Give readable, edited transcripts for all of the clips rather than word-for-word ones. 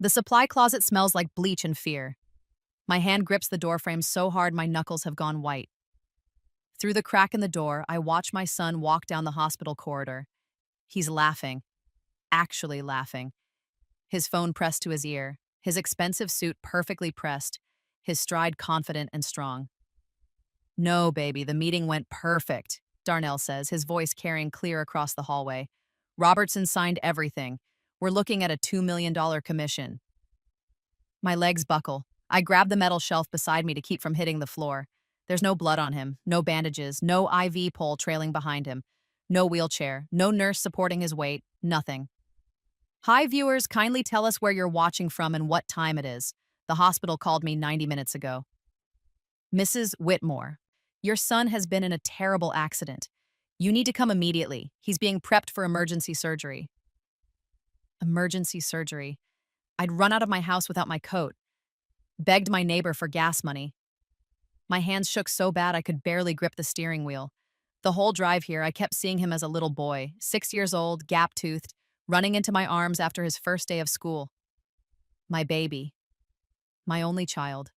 The supply closet smells like bleach and fear. My hand grips the doorframe so hard my knuckles have gone white. Through the crack in the door, I watch my son walk down the hospital corridor. He's laughing, actually laughing. His phone pressed to his ear, his expensive suit perfectly pressed, his stride confident and strong. No, baby, the meeting went perfect, Darnell says, his voice carrying clear across the hallway. Robertson signed everything. We're looking at a $2 million commission. My legs buckle. I grab the metal shelf beside me to keep from hitting the floor. There's no blood on him, no bandages, no IV pole trailing behind him, no wheelchair, no nurse supporting his weight, nothing. Hi, viewers, kindly tell us where you're watching from and what time it is. The hospital called me 90 minutes ago. Mrs. Whitmore, your son has been in a terrible accident. You need to come immediately. He's being prepped for emergency surgery. Emergency surgery. I'd run out of my house without my coat. Begged my neighbor for gas money. My hands shook so bad I could barely grip the steering wheel. The whole drive here, I kept seeing him as a little boy, 6 years old, gap-toothed, running into my arms after his first day of school. My baby. My only child.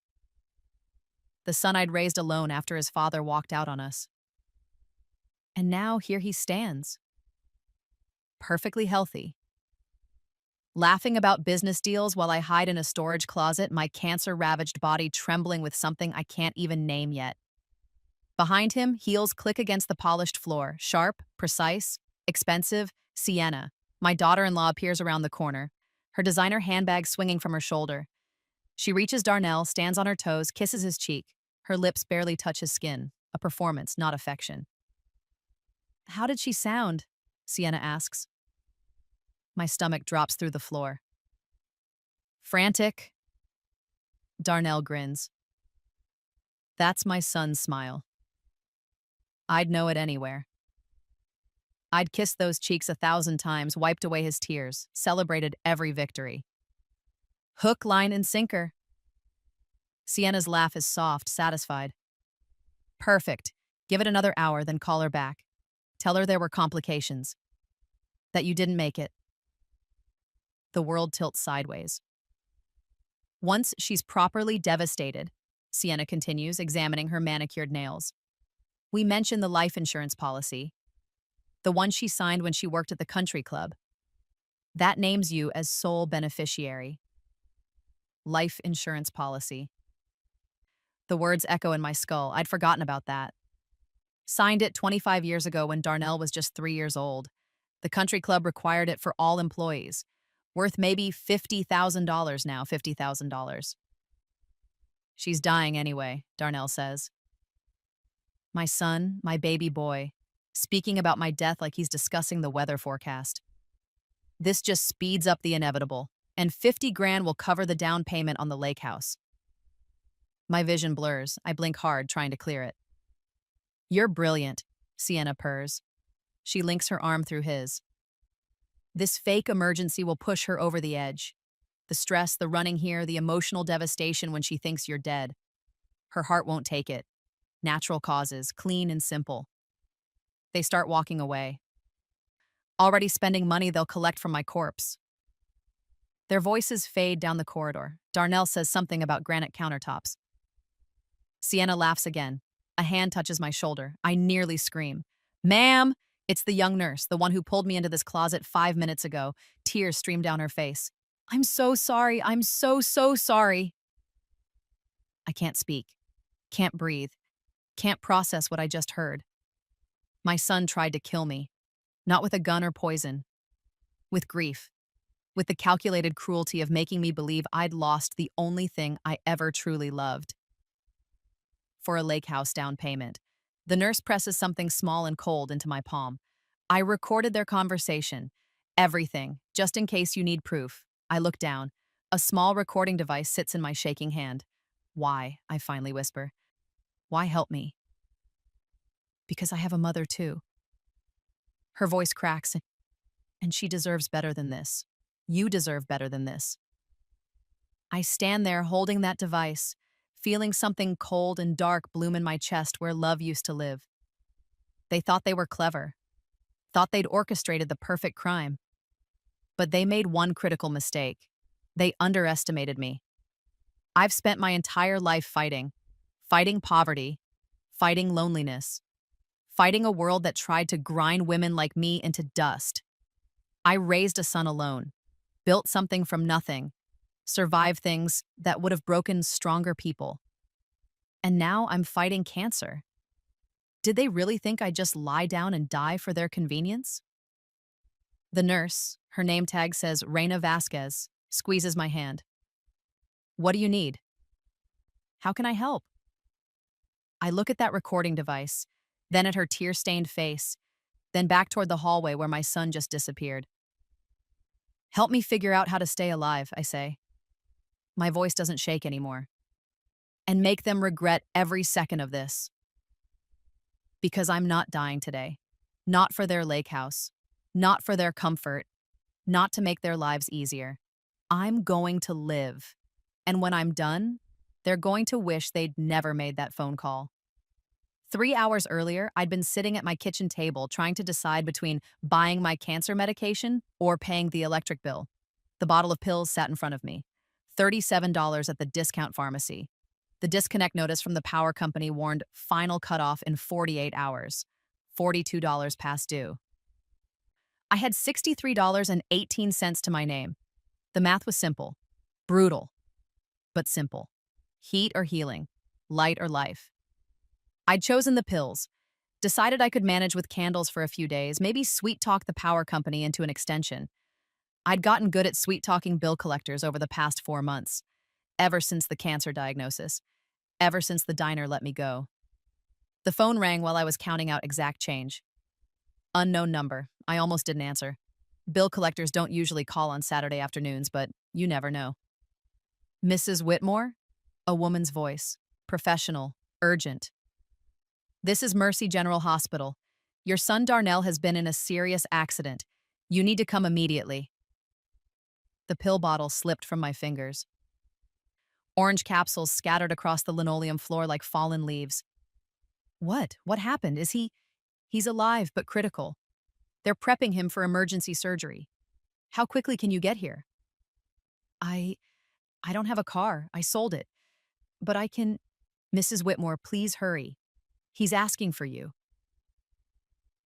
The son I'd raised alone after his father walked out on us. And now here he stands. Perfectly healthy. Laughing about business deals while I hide in a storage closet, my cancer-ravaged body trembling with something I can't even name yet. Behind him, heels click against the polished floor, sharp, precise, expensive, Sienna. My daughter-in-law appears around the corner, her designer handbag swinging from her shoulder. She reaches Darnell, stands on her toes, kisses his cheek. Her lips barely touch his skin, a performance, not affection. How did she sound? Sienna asks. My stomach drops through the floor. Frantic. Darnell grins. That's my son's smile. I'd know it anywhere. I'd kissed those cheeks 1,000 times, wiped away his tears, celebrated every victory. Hook, line, and sinker. Sienna's laugh is soft, satisfied. Perfect. Give it another hour, then call her back. Tell her there were complications. That you didn't make it. The world tilts sideways. Once she's properly devastated, Sienna continues, examining her manicured nails. We mention the life insurance policy, the one she signed when she worked at the country club. That names you as sole beneficiary. Life insurance policy. The words echo in my skull. I'd forgotten about that. Signed it 25 years ago when Darnell was just 3 years old. The country club required it for all employees. Worth maybe $50,000 now, $50,000. She's dying anyway, Darnell says. My son, my baby boy, speaking about my death like he's discussing the weather forecast. This just speeds up the inevitable, and 50 grand will cover the down payment on the lake house. My vision blurs. I blink hard, trying to clear it. You're brilliant, Sienna purrs. She links her arm through his. This fake emergency will push her over the edge. The stress, the running here, the emotional devastation when she thinks you're dead. Her heart won't take it. Natural causes, clean and simple. They start walking away. Already spending money they'll collect from my corpse. Their voices fade down the corridor. Darnell says something about granite countertops. Sienna laughs again. A hand touches my shoulder. I nearly scream. Ma'am! It's the young nurse, the one who pulled me into this closet 5 minutes ago. Tears stream down her face. I'm so sorry. I'm so sorry. I can't speak. Can't breathe. Can't process what I just heard. My son tried to kill me. Not with a gun or poison. With grief. With the calculated cruelty of making me believe I'd lost the only thing I ever truly loved. For a lake house down payment. The nurse presses something small and cold into my palm. I recorded their conversation. Everything, just in case you need proof. I look down. A small recording device sits in my shaking hand. Why? I finally whisper. Why help me? Because I have a mother too. Her voice cracks, and she deserves better than this. You deserve better than this. I stand there holding that device, feeling something cold and dark bloom in my chest where love used to live. They thought they were clever, thought they'd orchestrated the perfect crime. But they made one critical mistake. They underestimated me. I've spent my entire life fighting poverty, fighting loneliness, fighting a world that tried to grind women like me into dust. I raised a son alone, built something from nothing, survived things that would have broken stronger people. And now I'm fighting cancer. Did they really think I'd just lie down and die for their convenience? The nurse, her name tag says Reina Vasquez, squeezes my hand. What do you need? How can I help? I look at that recording device, then at her tear-stained face, then back toward the hallway where my son just disappeared. Help me figure out how to stay alive, I say. My voice doesn't shake anymore. And make them regret every second of this. Because I'm not dying today. Not for their lake house. Not for their comfort. Not to make their lives easier. I'm going to live. And when I'm done, they're going to wish they'd never made that phone call. 3 hours earlier, I'd been sitting at my kitchen table trying to decide between buying my cancer medication or paying the electric bill. The bottle of pills sat in front of me. $37 at the discount pharmacy. The disconnect notice from the power company warned final cutoff in 48 hours. $42 past due. I had $63.18 to my name. The math was simple. Brutal, but simple. Heat or healing. Light or life. I'd chosen the pills. Decided I could manage with candles for a few days, maybe sweet-talk the power company into an extension. I'd gotten good at sweet-talking bill collectors over the past 4 months. Ever since the cancer diagnosis. Ever since the diner let me go. The phone rang while I was counting out exact change. Unknown number. I almost didn't answer. Bill collectors don't usually call on Saturday afternoons, but you never know. Mrs. Whitmore? A woman's voice. Professional. Urgent. This is Mercy General Hospital. Your son Darnell has been in a serious accident. You need to come immediately. The pill bottle slipped from my fingers. Orange capsules scattered across the linoleum floor like fallen leaves. What? What happened? He's alive but critical. They're prepping him for emergency surgery. How quickly can you get here? I don't have a car. I sold it. But I can... Mrs. Whitmore, please hurry. He's asking for you.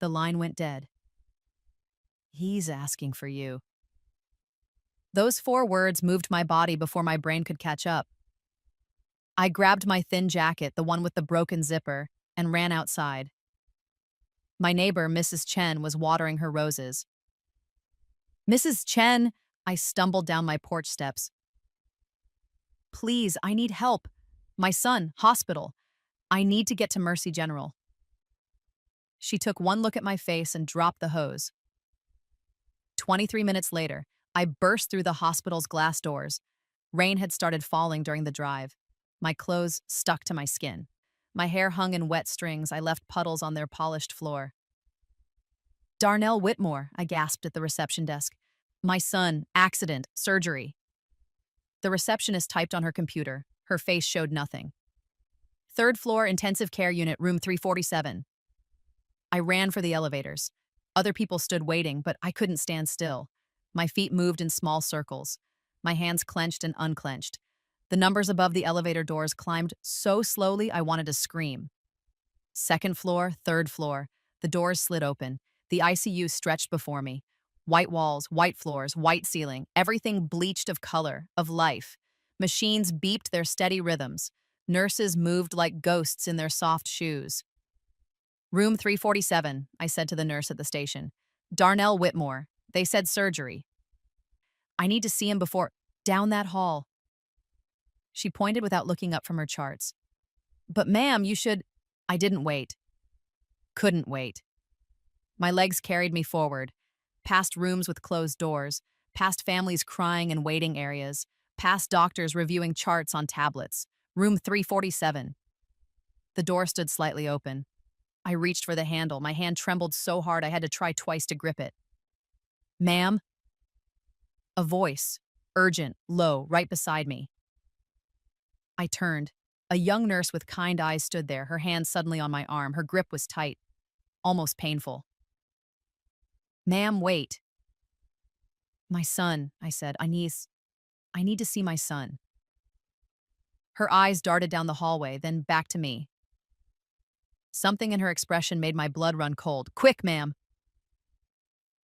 The line went dead. He's asking for you. Those 4 words moved my body before my brain could catch up. I grabbed my thin jacket, the one with the broken zipper, and ran outside. My neighbor, Mrs. Chen, was watering her roses. Mrs. Chen, I stumbled down my porch steps. Please, I need help. My son, hospital. I need to get to Mercy General. She took one look at my face and dropped the hose. 23 minutes later, I burst through the hospital's glass doors. Rain had started falling during the drive. My clothes stuck to my skin. My hair hung in wet strings. I left puddles on their polished floor. Darnell Whitmore, I gasped at the reception desk. My son, accident, surgery. The receptionist typed on her computer. Her face showed nothing. 3rd floor, intensive care unit, room 347. I ran for the elevators. Other people stood waiting, but I couldn't stand still. My feet moved in small circles. My hands clenched and unclenched. The numbers above the elevator doors climbed so slowly I wanted to scream. 2nd floor, 3rd floor. The doors slid open. The ICU stretched before me. White walls, white floors, white ceiling, everything bleached of color, of life. Machines beeped their steady rhythms. Nurses moved like ghosts in their soft shoes. Room 347, I said to the nurse at the station. Darnell Whitmore. They said surgery. I need to see him before... Down that hall. She pointed without looking up from her charts. But ma'am, you should... I didn't wait. Couldn't wait. My legs carried me forward, past rooms with closed doors, past families crying in waiting areas, past doctors reviewing charts on tablets. Room 347. The door stood slightly open. I reached for the handle. My hand trembled so hard I had to try twice to grip it. Ma'am? A voice, urgent, low, right beside me. I turned. A young nurse with kind eyes stood there, her hand suddenly on my arm. Her grip was tight, almost painful. Ma'am, wait. My son, I said, I need to see my son." Her eyes darted down the hallway, then back to me. Something in her expression made my blood run cold. "Quick, ma'am."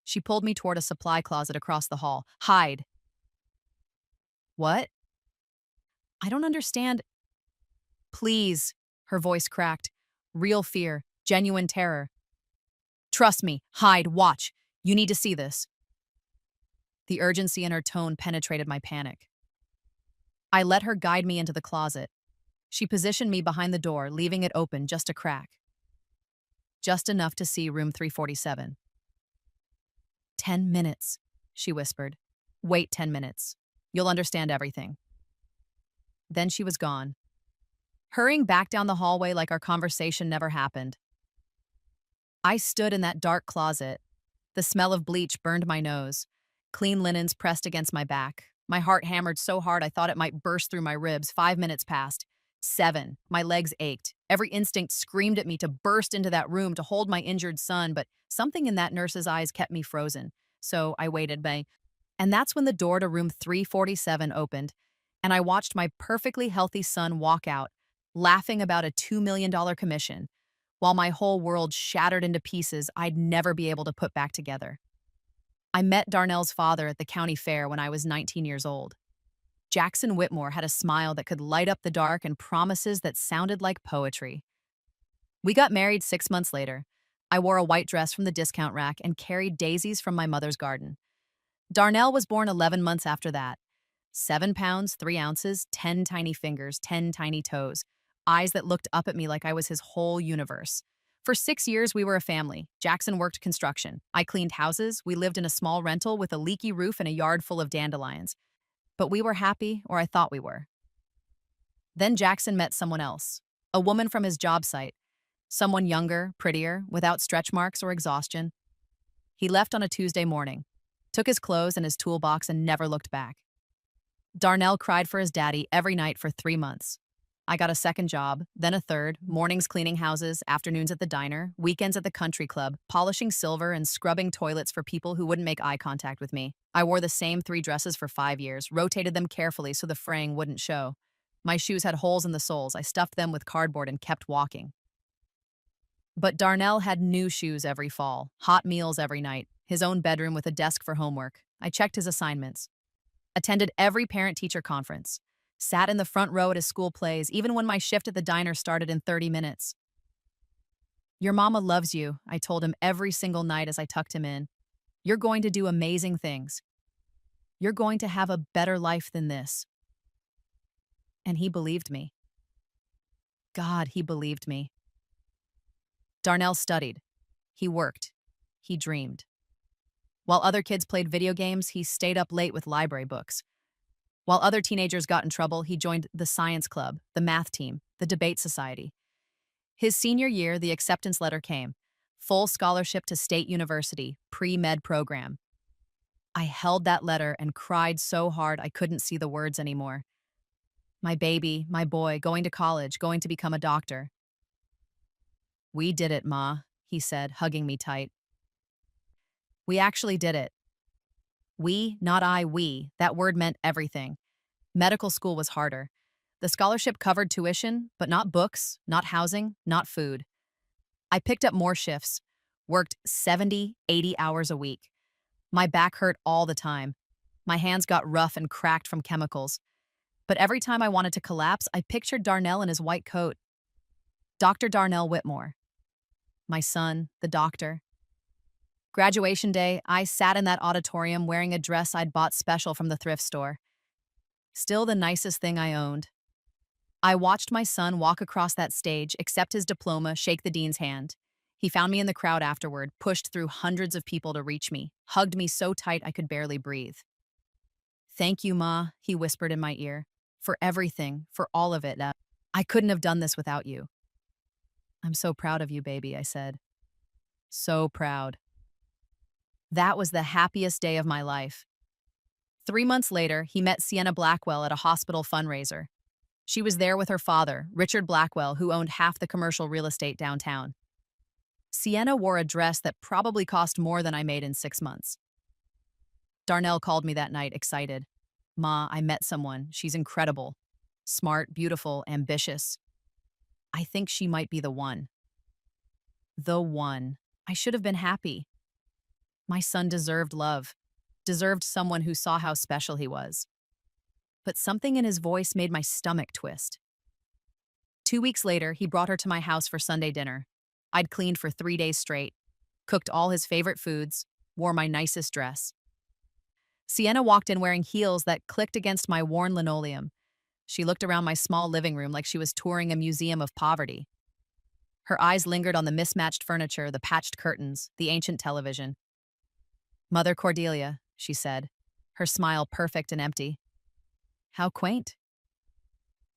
She pulled me toward a supply closet across the hall. "Hide." "What? I don't understand." "Please." Her voice cracked. Real fear, genuine terror. "Trust me. Hide. Watch. You need to see this." The urgency in her tone penetrated my panic. I let her guide me into the closet. She positioned me behind the door, leaving it open just a crack. Just enough to see room 347. 10 minutes, she whispered. "Wait 10 minutes. You'll understand everything." Then she was gone, hurrying back down the hallway like our conversation never happened. I stood in that dark closet. The smell of bleach burned my nose. Clean linens pressed against my back. My heart hammered so hard I thought it might burst through my ribs. 5 minutes passed. 7. My legs ached. Every instinct screamed at me to burst into that room to hold my injured son, but something in that nurse's eyes kept me frozen. So I waited, and that's when the door to room 347 opened, and I watched my perfectly healthy son walk out, laughing about a $2 million commission, while my whole world shattered into pieces I'd never be able to put back together. I met Darnell's father at the county fair when I was 19 years old. Jackson Whitmore had a smile that could light up the dark and promises that sounded like poetry. We got married 6 months later. I wore a white dress from the discount rack and carried daisies from my mother's garden. Darnell was born 11 months after that. 7 pounds, 3 ounces, 10 tiny fingers, 10 tiny toes, eyes that looked up at me like I was his whole universe. For 6 years, we were a family. Jackson worked construction. I cleaned houses. We lived in a small rental with a leaky roof and a yard full of dandelions. But we were happy, or I thought we were. Then Jackson met someone else, a woman from his job site, someone younger, prettier, without stretch marks or exhaustion. He left on a Tuesday morning, took his clothes and his toolbox, and never looked back. Darnell cried for his daddy every night for 3 months. I got a second job, then a third, mornings cleaning houses, afternoons at the diner, weekends at the country club, polishing silver and scrubbing toilets for people who wouldn't make eye contact with me. I wore the same 3 dresses for 5 years, rotated them carefully so the fraying wouldn't show. My shoes had holes in the soles. I stuffed them with cardboard and kept walking. But Darnell had new shoes every fall, hot meals every night, his own bedroom with a desk for homework. I checked his assignments, attended every parent-teacher conference, sat in the front row at his school plays, even when my shift at the diner started in 30 minutes. "Your mama loves you," I told him every single night as I tucked him in. "You're going to do amazing things. You're going to have a better life than this." And he believed me. God, he believed me. Darnell studied. He worked. He dreamed. While other kids played video games, he stayed up late with library books. While other teenagers got in trouble, he joined the science club, the math team, the debate society. His senior year, the acceptance letter came. Full scholarship to State University, pre-med program. I held that letter and cried so hard I couldn't see the words anymore. My baby, my boy, going to college, going to become a doctor. "We did it, Ma," he said, hugging me tight. "We actually did it." We, not I, we. That word meant everything. Medical school was harder. The scholarship covered tuition, but not books, not housing, not food. I picked up more shifts, worked 70, 80 hours a week. My back hurt all the time. My hands got rough and cracked from chemicals. But every time I wanted to collapse, I pictured Darnell in his white coat. Dr. Darnell Whitmore. My son, the doctor. Graduation day, I sat in that auditorium wearing a dress I'd bought special from the thrift store. Still the nicest thing I owned. I watched my son walk across that stage, accept his diploma, shake the dean's hand. He found me in the crowd afterward, pushed through hundreds of people to reach me, hugged me so tight I could barely breathe. "Thank you, Ma," he whispered in my ear, "for everything, for all of it. I couldn't have done this without you." "I'm so proud of you, baby," I said. So proud. That was the happiest day of my life. 3 months later, he met Sienna Blackwell at a hospital fundraiser. She was there with her father, Richard Blackwell, who owned half the commercial real estate downtown. Sienna wore a dress that probably cost more than I made in 6 months. Darnell called me that night, excited. Ma, I met someone. She's incredible. Smart, beautiful, ambitious. I think she might be the one. The one. I should have been happy. My son deserved love, deserved someone who saw how special he was. But something in his voice made my stomach twist. 2 weeks later, he brought her to my house for Sunday dinner. I'd cleaned for 3 days straight, cooked all his favorite foods, wore my nicest dress. Sienna walked in wearing heels that clicked against my worn linoleum. She looked around my small living room like she was touring a museum of poverty. Her eyes lingered on the mismatched furniture, the patched curtains, the ancient television. Mother Cordelia, she said, her smile perfect and empty. How quaint.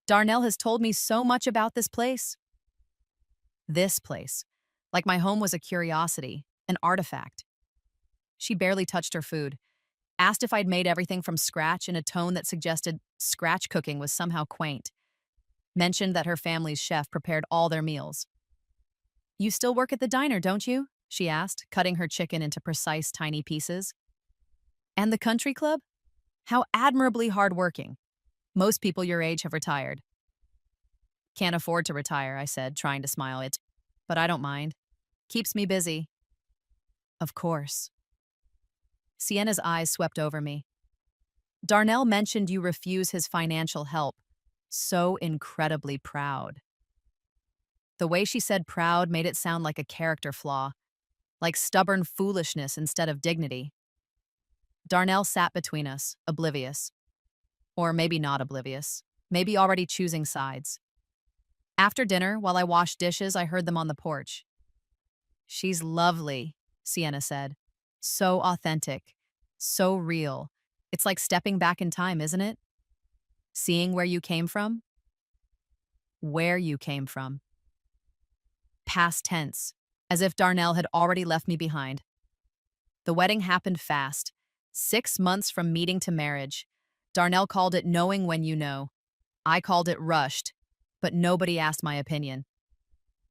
Darnell has told me so much about this place. This place. Like my home was a curiosity, an artifact. She barely touched her food, asked if I'd made everything from scratch in a tone that suggested scratch cooking was somehow quaint, mentioned that her family's chef prepared all their meals. You still work at the diner, don't you? She asked, cutting her chicken into precise tiny pieces. And the country club? How admirably hardworking. Most people your age have retired. Can't afford to retire, I said, trying to smile. But I don't mind. Keeps me busy. Of course. Sienna's eyes swept over me. Darnell mentioned you refuse his financial help. So incredibly proud. The way she said proud made it sound like a character flaw, like stubborn foolishness instead of dignity. Darnell sat between us, oblivious. Or maybe not oblivious. Maybe already choosing sides. After dinner, while I washed dishes, I heard them on the porch. She's lovely, Sienna said. So authentic. So real. It's like stepping back in time, isn't it? Seeing where you came from? Where you came from. Past tense, as if Darnell had already left me behind. The wedding happened fast. 6 months from meeting to marriage. Darnell called it knowing when you know. I called it rushed, but nobody asked my opinion.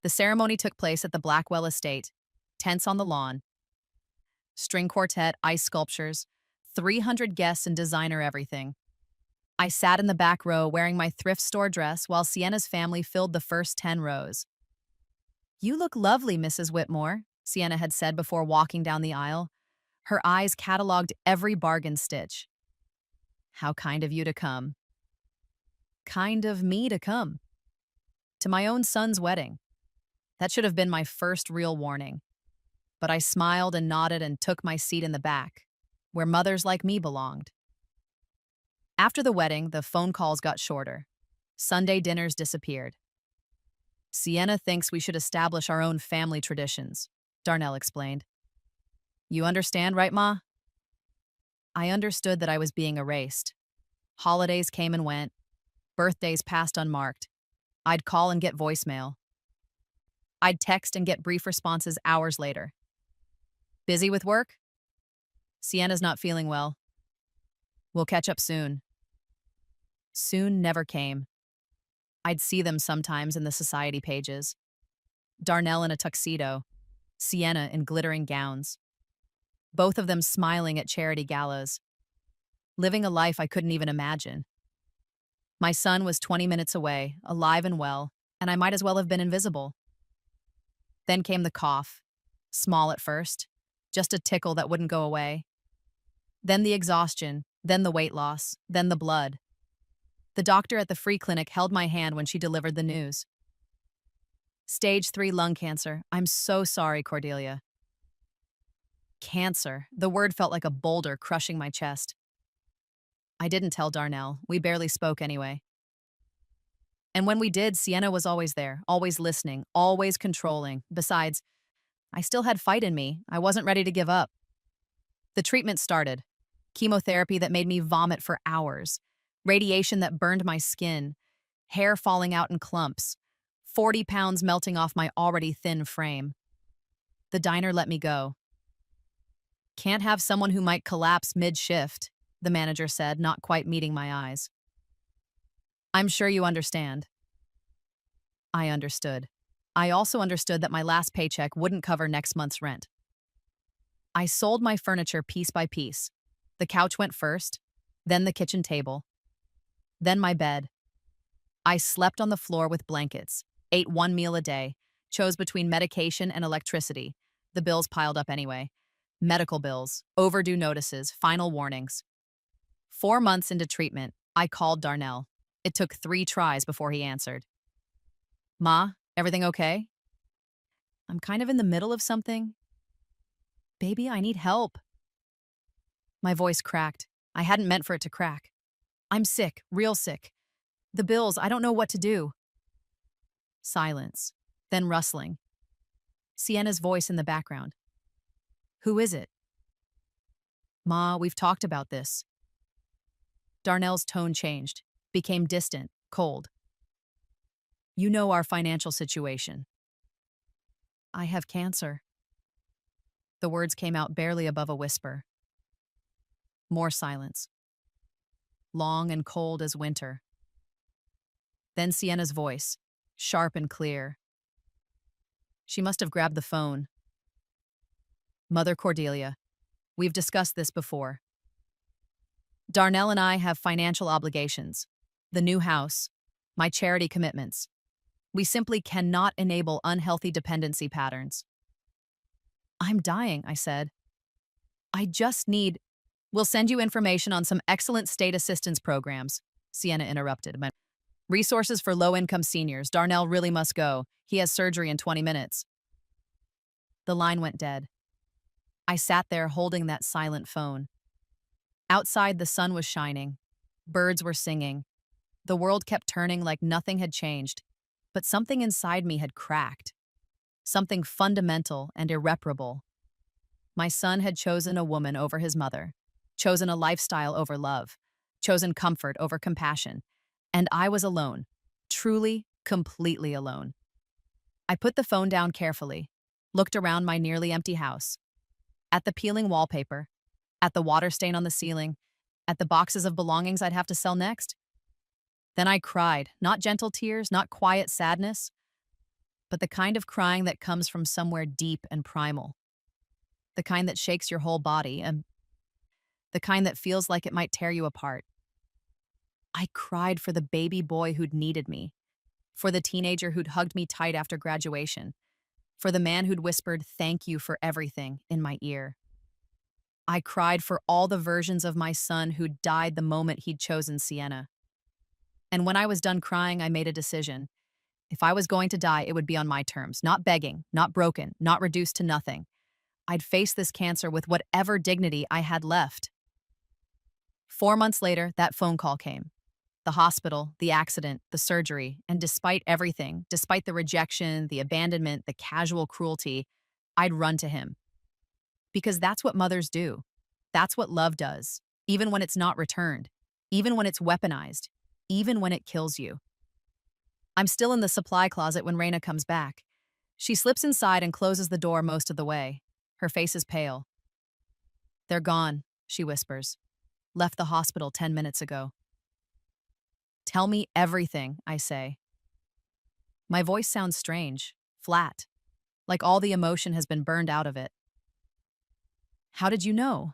The ceremony took place at the Blackwell estate, tents on the lawn. String quartet, ice sculptures, 300 guests and designer everything. I sat in the back row wearing my thrift store dress while Sienna's family filled the first 10 rows. You look lovely, Mrs. Whitmore, Sienna had said before walking down the aisle. Her eyes cataloged every bargain stitch. How kind of you to come. Kind of me to come. To my own son's wedding. That should have been my first real warning. But I smiled and nodded and took my seat in the back, where mothers like me belonged. After the wedding, the phone calls got shorter. Sunday dinners disappeared. Sienna thinks we should establish our own family traditions, Darnell explained. You understand, right, Ma? I understood that I was being erased. Holidays came and went. Birthdays passed unmarked. I'd call and get voicemail. I'd text and get brief responses hours later. Busy with work? Sienna's not feeling well. We'll catch up soon. Soon never came. I'd see them sometimes in the society pages. Darnell in a tuxedo, Sienna in glittering gowns. Both of them smiling at charity galas. Living a life I couldn't even imagine. My son was 20 minutes away, alive and well, and I might as well have been invisible. Then came the cough. Small at first, just a tickle that wouldn't go away. Then the exhaustion, then the weight loss, then the blood. The doctor at the free clinic held my hand when she delivered the news. Stage 3 lung cancer. I'm so sorry, Cordelia. Cancer. The word felt like a boulder crushing my chest. I didn't tell Darnell. We barely spoke anyway. And when we did, Sienna was always there, always listening, always controlling. Besides, I still had fight in me. I wasn't ready to give up. The treatment started. Chemotherapy that made me vomit for hours. Radiation that burned my skin. Hair falling out in clumps. 40 pounds melting off my already thin frame. The diner let me go. Can't have someone who might collapse mid-shift, the manager said, not quite meeting my eyes. I'm sure you understand. I understood. I also understood that my last paycheck wouldn't cover next month's rent. I sold my furniture piece by piece. The couch went first, then the kitchen table, then my bed. I slept on the floor with blankets, ate one meal a day, chose between medication and electricity. The bills piled up anyway. Medical bills, overdue notices, final warnings. 4 months into treatment, I called Darnell. It took 3 tries before he answered. Ma, everything okay? I'm kind of in the middle of something. Baby, I need help. My voice cracked. I hadn't meant for it to crack. I'm sick, real sick. The bills, I don't know what to do. Silence, then rustling. Sienna's voice in the background. Who is it? Ma, we've talked about this. Darnell's tone changed, became distant, cold. You know our financial situation. I have cancer. The words came out barely above a whisper. More silence. Long and cold as winter. Then Sienna's voice, sharp and clear. She must have grabbed the phone. Mother Cordelia, we've discussed this before. Darnell and I have financial obligations. The new house, my charity commitments. We simply cannot enable unhealthy dependency patterns. I'm dying, I said. I just need... We'll send you information on some excellent state assistance programs, Sienna interrupted. Resources for low-income seniors. Darnell really must go. He has surgery in 20 minutes. The line went dead. I sat there holding that silent phone. Outside, the sun was shining. Birds were singing. The world kept turning like nothing had changed. But something inside me had cracked. Something fundamental and irreparable. My son had chosen a woman over his mother, chosen a lifestyle over love, chosen comfort over compassion. And I was alone, truly, completely alone. I put the phone down carefully, looked around my nearly empty house, at the peeling wallpaper, at the water stain on the ceiling, at the boxes of belongings I'd have to sell next. Then I cried, not gentle tears, not quiet sadness, but the kind of crying that comes from somewhere deep and primal. The kind that shakes your whole body, and the kind that feels like it might tear you apart. I cried for the baby boy who'd needed me, for the teenager who'd hugged me tight after graduation, for the man who'd whispered "thank you for everything" in my ear. I cried for all the versions of my son who'd died the moment he'd chosen Sienna. And when I was done crying, I made a decision. If I was going to die, it would be on my terms, not begging, not broken, not reduced to nothing. I'd face this cancer with whatever dignity I had left. 4 months later, that phone call came. The hospital, the accident, the surgery, and despite everything, despite the rejection, the abandonment, the casual cruelty, I'd run to him. Because that's what mothers do. That's what love does, even when it's not returned, even when it's weaponized, even when it kills you. I'm still in the supply closet when Raina comes back. She slips inside and closes the door most of the way. Her face is pale. They're gone, she whispers. Left the hospital 10 minutes ago. Tell me everything, I say. My voice sounds strange, flat, like all the emotion has been burned out of it. How did you know?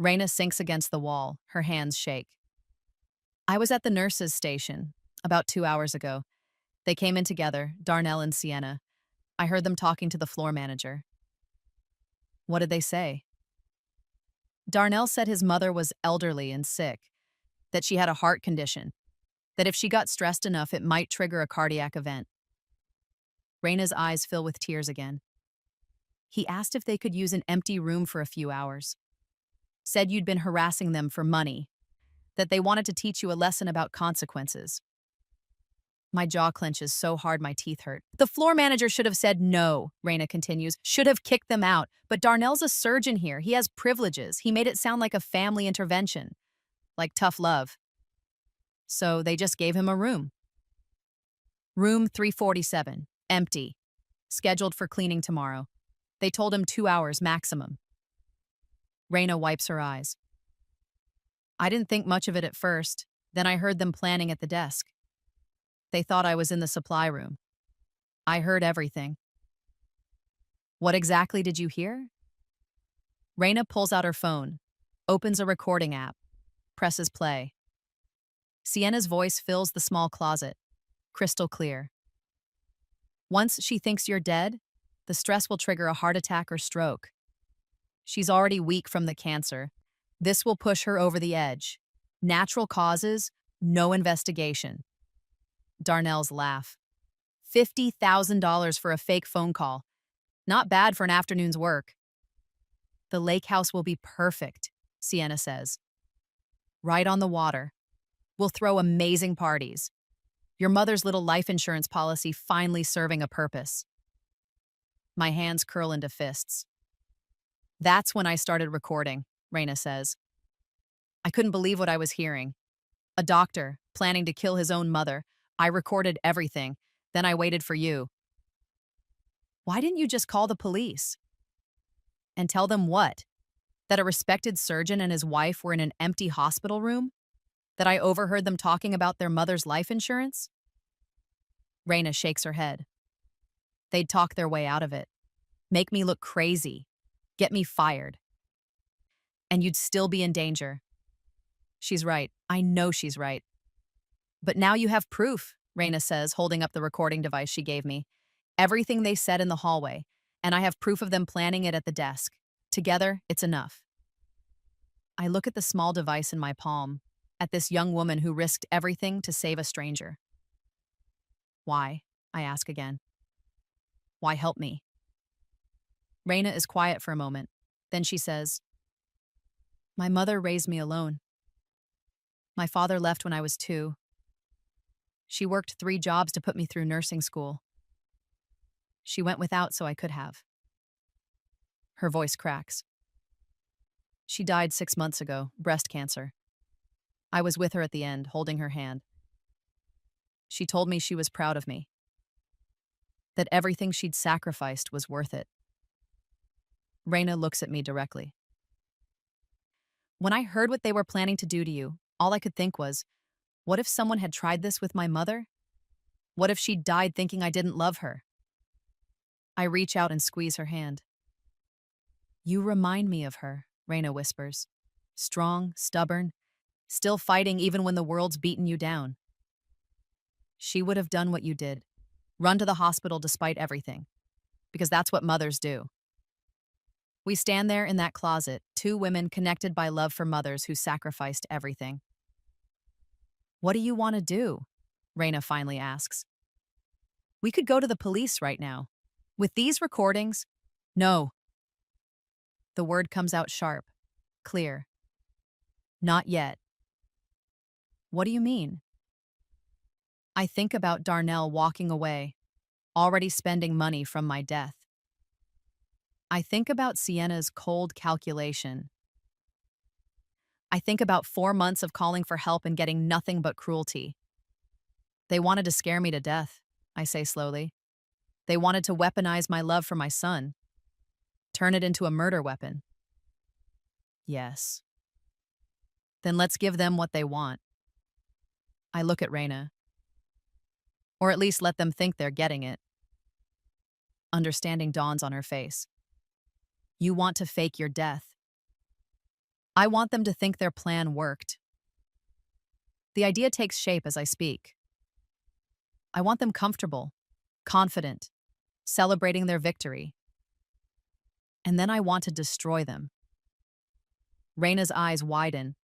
Raina sinks against the wall, her hands shake. I was at the nurses' station about 2 hours ago. They came in together, Darnell and Sienna. I heard them talking to the floor manager. What did they say? Darnell said his mother was elderly and sick, that she had a heart condition, that if she got stressed enough, it might trigger a cardiac event. Raina's eyes fill with tears again. He asked if they could use an empty room for a few hours. Said you'd been harassing them for money, that they wanted to teach you a lesson about consequences. My jaw clenches so hard my teeth hurt. The floor manager should have said no, Raina continues, should have kicked them out. But Darnell's a surgeon here. He has privileges. He made it sound like a family intervention, like tough love. So they just gave him a room. Room 347, empty, scheduled for cleaning tomorrow. They told him 2 hours maximum. Raina wipes her eyes. I didn't think much of it at first. Then I heard them planning at the desk. They thought I was in the supply room. I heard everything. What exactly did you hear? Raina pulls out her phone, opens a recording app, presses play. Sienna's voice fills the small closet, crystal clear. Once she thinks you're dead, the stress will trigger a heart attack or stroke. She's already weak from the cancer. This will push her over the edge. Natural causes, no investigation. Darnell's laugh. $50,000 for a fake phone call. Not bad for an afternoon's work. The lake house will be perfect, Sienna says. Right on the water. We'll throw amazing parties. Your mother's little life insurance policy finally serving a purpose. My hands curl into fists. That's when I started recording, Raina says. I couldn't believe what I was hearing. A doctor, planning to kill his own mother. I recorded everything. Then I waited for you. Why didn't you just call the police? And tell them what? That a respected surgeon and his wife were in an empty hospital room? That I overheard them talking about their mother's life insurance? Raina shakes her head. They'd talk their way out of it. Make me look crazy. Get me fired. And you'd still be in danger. She's right. I know she's right. But now you have proof, Raina says, holding up the recording device she gave me. Everything they said in the hallway, and I have proof of them planning it at the desk. Together, it's enough. I look at the small device in my palm, at this young woman who risked everything to save a stranger. Why? I ask again. Why help me? Raina is quiet for a moment. Then she says, my mother raised me alone. My father left when I was 2. She worked 3 jobs to put me through nursing school. She went without so I could have. Her voice cracks. She died 6 months ago, breast cancer. I was with her at the end, holding her hand. She told me she was proud of me. That everything she'd sacrificed was worth it. Raina looks at me directly. When I heard what they were planning to do to you, all I could think was, what if someone had tried this with my mother? What if she'd died thinking I didn't love her? I reach out and squeeze her hand. You remind me of her, Raina whispers. Strong, stubborn, still fighting even when the world's beaten you down. She would have done what you did. Run to the hospital despite everything. Because that's what mothers do. We stand there in that closet, 2 women connected by love for mothers who sacrificed everything. What do you want to do? Raina finally asks. We could go to the police right now. With these recordings, no. The word comes out sharp, clear. Not yet. What do you mean? I think about Darnell walking away, already spending money from my death. I think about Sienna's cold calculation. I think about 4 months of calling for help and getting nothing but cruelty. They wanted to scare me to death, I say slowly. They wanted to weaponize my love for my son. Turn it into a murder weapon. Yes. Then let's give them what they want. I look at Raina. Or at least let them think they're getting it. Understanding dawns on her face. You want to fake your death. I want them to think their plan worked. The idea takes shape as I speak. I want them comfortable, confident, celebrating their victory. And then I want to destroy them. Raina's eyes widen,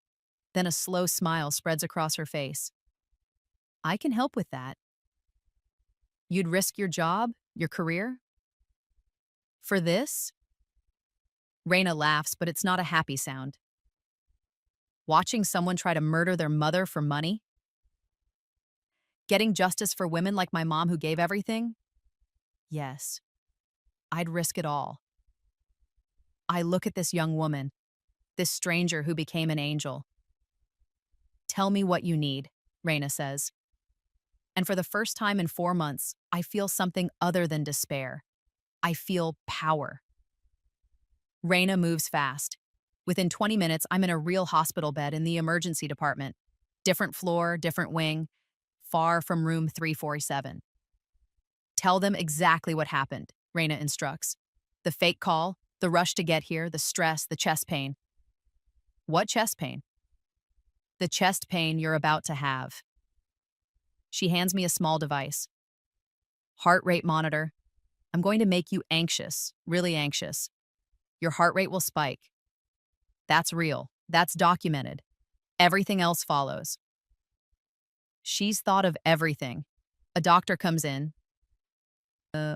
then a slow smile spreads across her face. I can help with that. You'd risk your job, your career? For this? Raina laughs, but it's not a happy sound. Watching someone try to murder their mother for money? Getting justice for women like my mom who gave everything? Yes. I'd risk it all. I look at this young woman, this stranger who became an angel. Tell me what you need, Raina says. And for the first time in 4 months, I feel something other than despair. I feel power. Raina moves fast. Within 20 minutes, I'm in a real hospital bed in the emergency department. Different floor, different wing, far from room 347. Tell them exactly what happened, Raina instructs. The fake call, the rush to get here, the stress, the chest pain. What chest pain? the chest pain you're about to have. She hands me a small device. Heart rate monitor. I'm going to make you anxious, really anxious. Your heart rate will spike. That's real. That's documented. Everything else follows. She's thought of everything. A doctor comes in.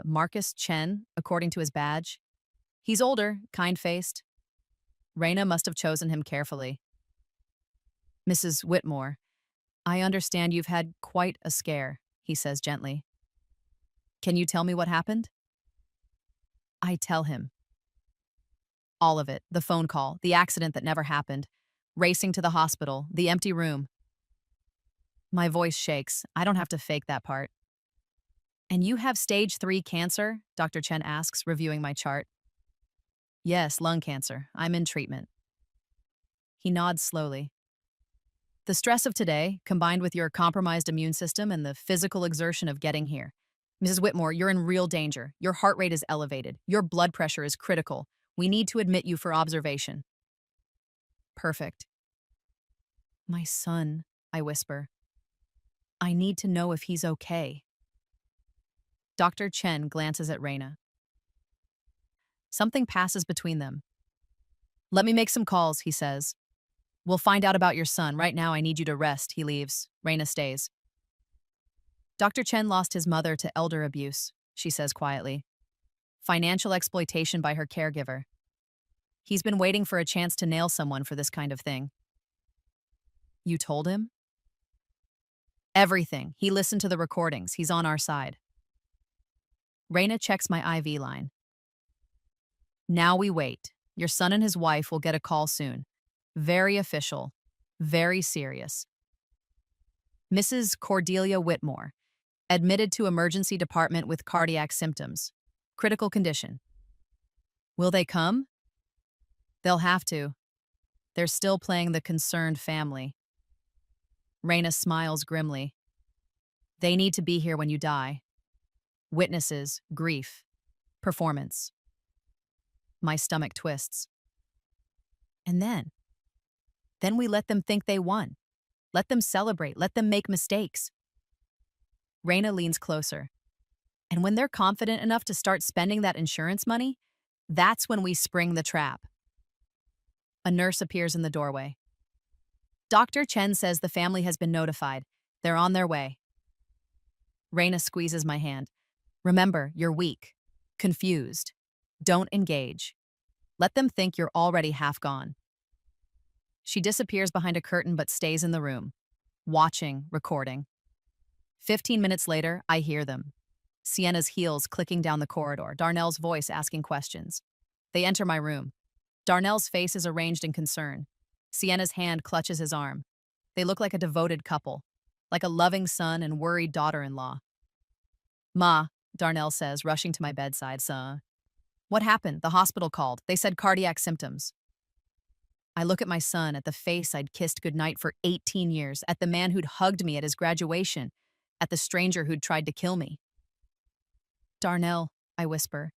Marcus Chen, according to his badge. He's older, kind-faced. Raina must have chosen him carefully. Mrs. Whitmore, I understand you've had quite a scare, he says gently. Can you tell me what happened? I tell him. All of it, the phone call, the accident that never happened, racing to the hospital, the empty room. My voice shakes. I don't have to fake that part. And you have stage 3 cancer? Dr. Chen asks, reviewing my chart. Yes, lung cancer. I'm in treatment. He nods slowly. The stress of today, combined with your compromised immune system and the physical exertion of getting here. Mrs. Whitmore, you're in real danger. Your heart rate is elevated. Your blood pressure is critical. We need to admit you for observation. Perfect. My son, I whisper. I need to know if he's okay. Dr. Chen glances at Raina. Something passes between them. Let me make some calls, he says. We'll find out about your son. Right now, I need you to rest. He leaves. Raina stays. Dr. Chen lost his mother to elder abuse, she says quietly. Financial exploitation by her caregiver. He's been waiting for a chance to nail someone for this kind of thing. You told him? Everything. He listened to the recordings. He's on our side. Raina checks my IV line. Now we wait. Your son and his wife will get a call soon. Very official. Very serious. Mrs. Cordelia Whitmore, admitted to emergency department with cardiac symptoms. Critical condition. Will they come? They'll have to. They're still playing the concerned family. Raina smiles grimly. They need to be here when you die. Witnesses, grief, performance. My stomach twists. And then we let them think they won. Let them celebrate. Let them make mistakes. Raina leans closer. And when they're confident enough to start spending that insurance money, that's when we spring the trap. A nurse appears in the doorway. Dr. Chen says the family has been notified. They're on their way. Raina squeezes my hand. Remember, you're weak, confused. Don't engage. Let them think you're already half gone. She disappears behind a curtain but stays in the room, watching, recording. 15 minutes later, I hear them. Sienna's heels clicking down the corridor, Darnell's voice asking questions. They enter my room. Darnell's face is arranged in concern. Sienna's hand clutches his arm. They look like a devoted couple, like a loving son and worried daughter-in-law. Ma, Darnell says, rushing to my bedside, What happened? The hospital called. They said cardiac symptoms. I look at my son, at the face I'd kissed goodnight for 18 years, at the man who'd hugged me at his graduation, at the stranger who'd tried to kill me. Darnell, I whisper.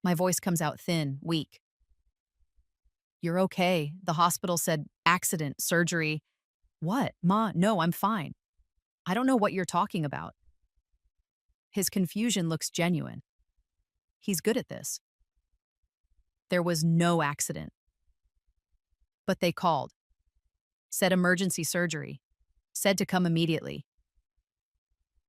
My voice comes out thin, weak. You're okay. The hospital said accident, surgery. What? Ma, no, I'm fine. I don't know what you're talking about. His confusion looks genuine. He's good at this. There was no accident. But they called. Said emergency surgery. Said to come immediately.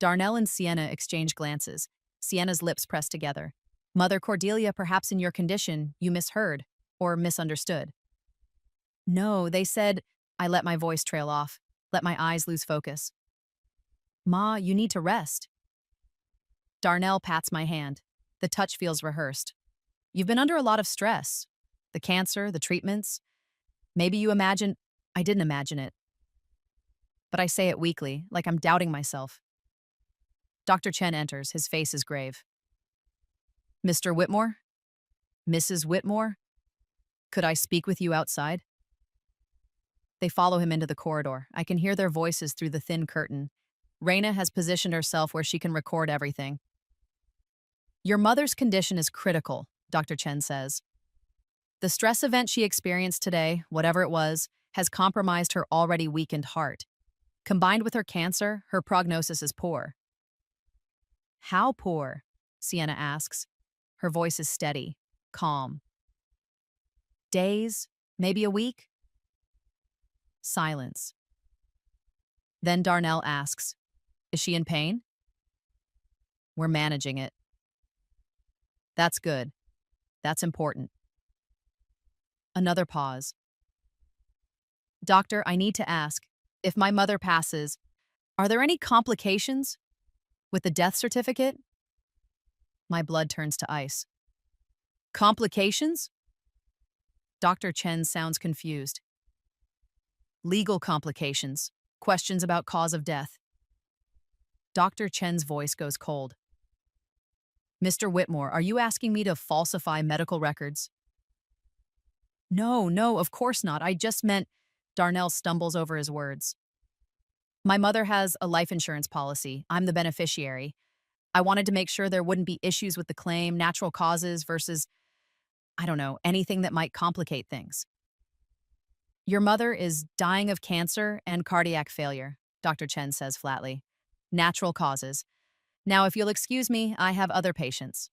Darnell and Sienna exchange glances. Sienna's lips press together. Mother Cordelia, perhaps in your condition, you misheard or misunderstood. No, they said, I let my voice trail off, let my eyes lose focus. Ma, you need to rest. Darnell pats my hand. The touch feels rehearsed. You've been under a lot of stress. The cancer, the treatments. Maybe you imagine, I didn't imagine it. But I say it weakly, like I'm doubting myself. Dr. Chen enters, his face is grave. Mr. Whitmore? Mrs. Whitmore? Could I speak with you outside? They follow him into the corridor. I can hear their voices through the thin curtain. Raina has positioned herself where she can record everything. Your mother's condition is critical, Dr. Chen says. The stress event she experienced today, whatever it was, has compromised her already weakened heart. Combined with her cancer, her prognosis is poor. How poor? Sienna asks. Her voice is steady, calm. Days? Maybe a week? Silence. Then Darnell asks, is she in pain? We're managing it. That's good. That's important. Another pause. Doctor, I need to ask, if my mother passes, are there any complications with the death certificate? My blood turns to ice. Complications? Dr. Chen sounds confused. Legal complications. Questions about cause of death. Dr. Chen's voice goes cold. Mr. Whitmore, are you asking me to falsify medical records? No, of course not. I just meant. Darnell stumbles over his words. My mother has a life insurance policy. I'm the beneficiary. I wanted to make sure there wouldn't be issues with the claim, natural causes versus, I don't know, anything that might complicate things. Your mother is dying of cancer and cardiac failure, Dr. Chen says flatly. Natural causes. Now, if you'll excuse me, I have other patients.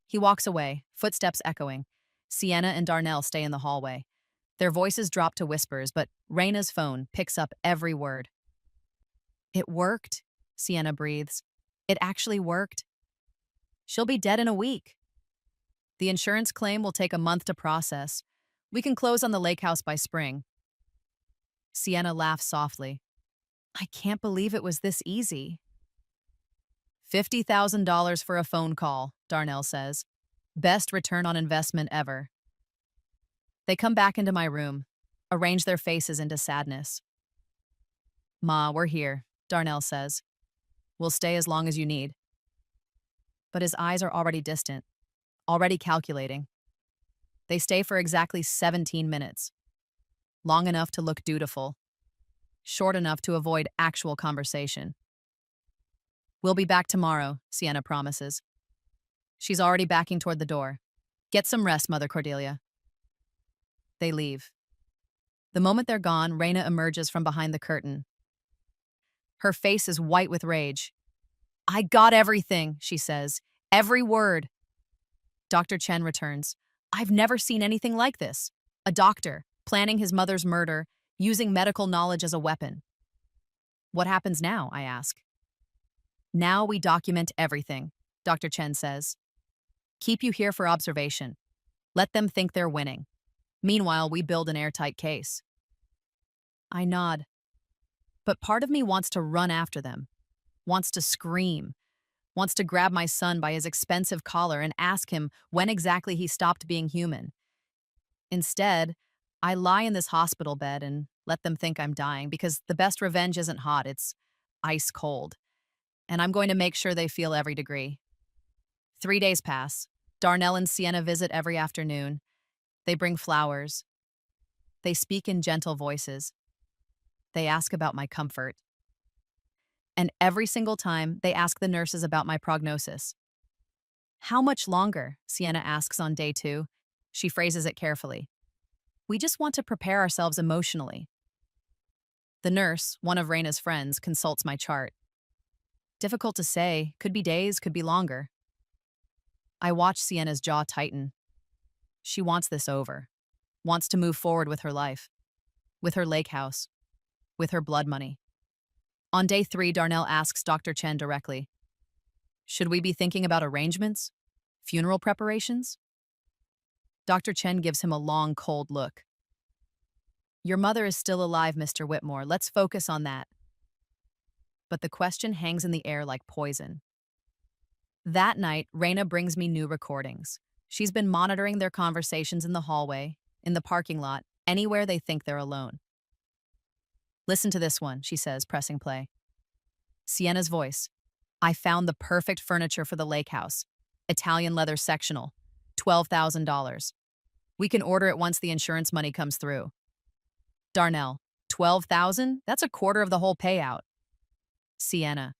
He walks away, footsteps echoing. Sienna and Darnell stay in the hallway. Their voices drop to whispers, but Raina's phone picks up every word. It worked, Sienna breathes. It actually worked. She'll be dead in a week. The insurance claim will take a month to process. We can close on the lake house by spring. Sienna laughs softly. I can't believe it was this easy. $50,000 for a phone call, Darnell says. Best return on investment ever. They come back into my room, arrange their faces into sadness. Ma, we're here, Darnell says. We'll stay as long as you need. But his eyes are already distant, already calculating. They stay for exactly 17 minutes. Long enough to look dutiful. Short enough to avoid actual conversation. We'll be back tomorrow, Sienna promises. She's already backing toward the door. Get some rest, Mother Cordelia. They leave. The moment they're gone, Raina emerges from behind the curtain. Her face is white with rage. I got everything, she says. Every word. Dr. Chen returns. I've never seen anything like this. A doctor, planning his mother's murder, using medical knowledge as a weapon. What happens now, I ask. Now we document everything, Dr. Chen says. Keep you here for observation. Let them think they're winning. Meanwhile, we build an airtight case. I nod. But part of me wants to run after them, wants to scream, wants to grab my son by his expensive collar and ask him when exactly he stopped being human. Instead, I lie in this hospital bed and let them think I'm dying because the best revenge isn't hot, it's ice cold. And I'm going to make sure they feel every degree. 3 days pass. Darnell and Sienna visit every afternoon. They bring flowers. They speak in gentle voices. They ask about my comfort. And every single time, they ask the nurses about my prognosis. How much longer? Sienna asks on day 2. She phrases it carefully. We just want to prepare ourselves emotionally. The nurse, one of Raina's friends, consults my chart. Difficult to say. Could be days, could be longer. I watch Sienna's jaw tighten. She wants this over. Wants to move forward with her life. With her lake house. With her blood money. On day 3, Darnell asks Dr. Chen directly, should we be thinking about arrangements? Funeral preparations? Dr. Chen gives him a long, cold look. Your mother is still alive, Mr. Whitmore. Let's focus on that. But the question hangs in the air like poison. That night, Raina brings me new recordings. She's been monitoring their conversations in the hallway, in the parking lot, anywhere they think they're alone. Listen to this one, she says, pressing play. Sienna's voice. I found the perfect furniture for the lake house. Italian leather sectional. $12,000. We can order it once the insurance money comes through. Darnell. $12,000? That's a quarter of the whole payout. Sienna.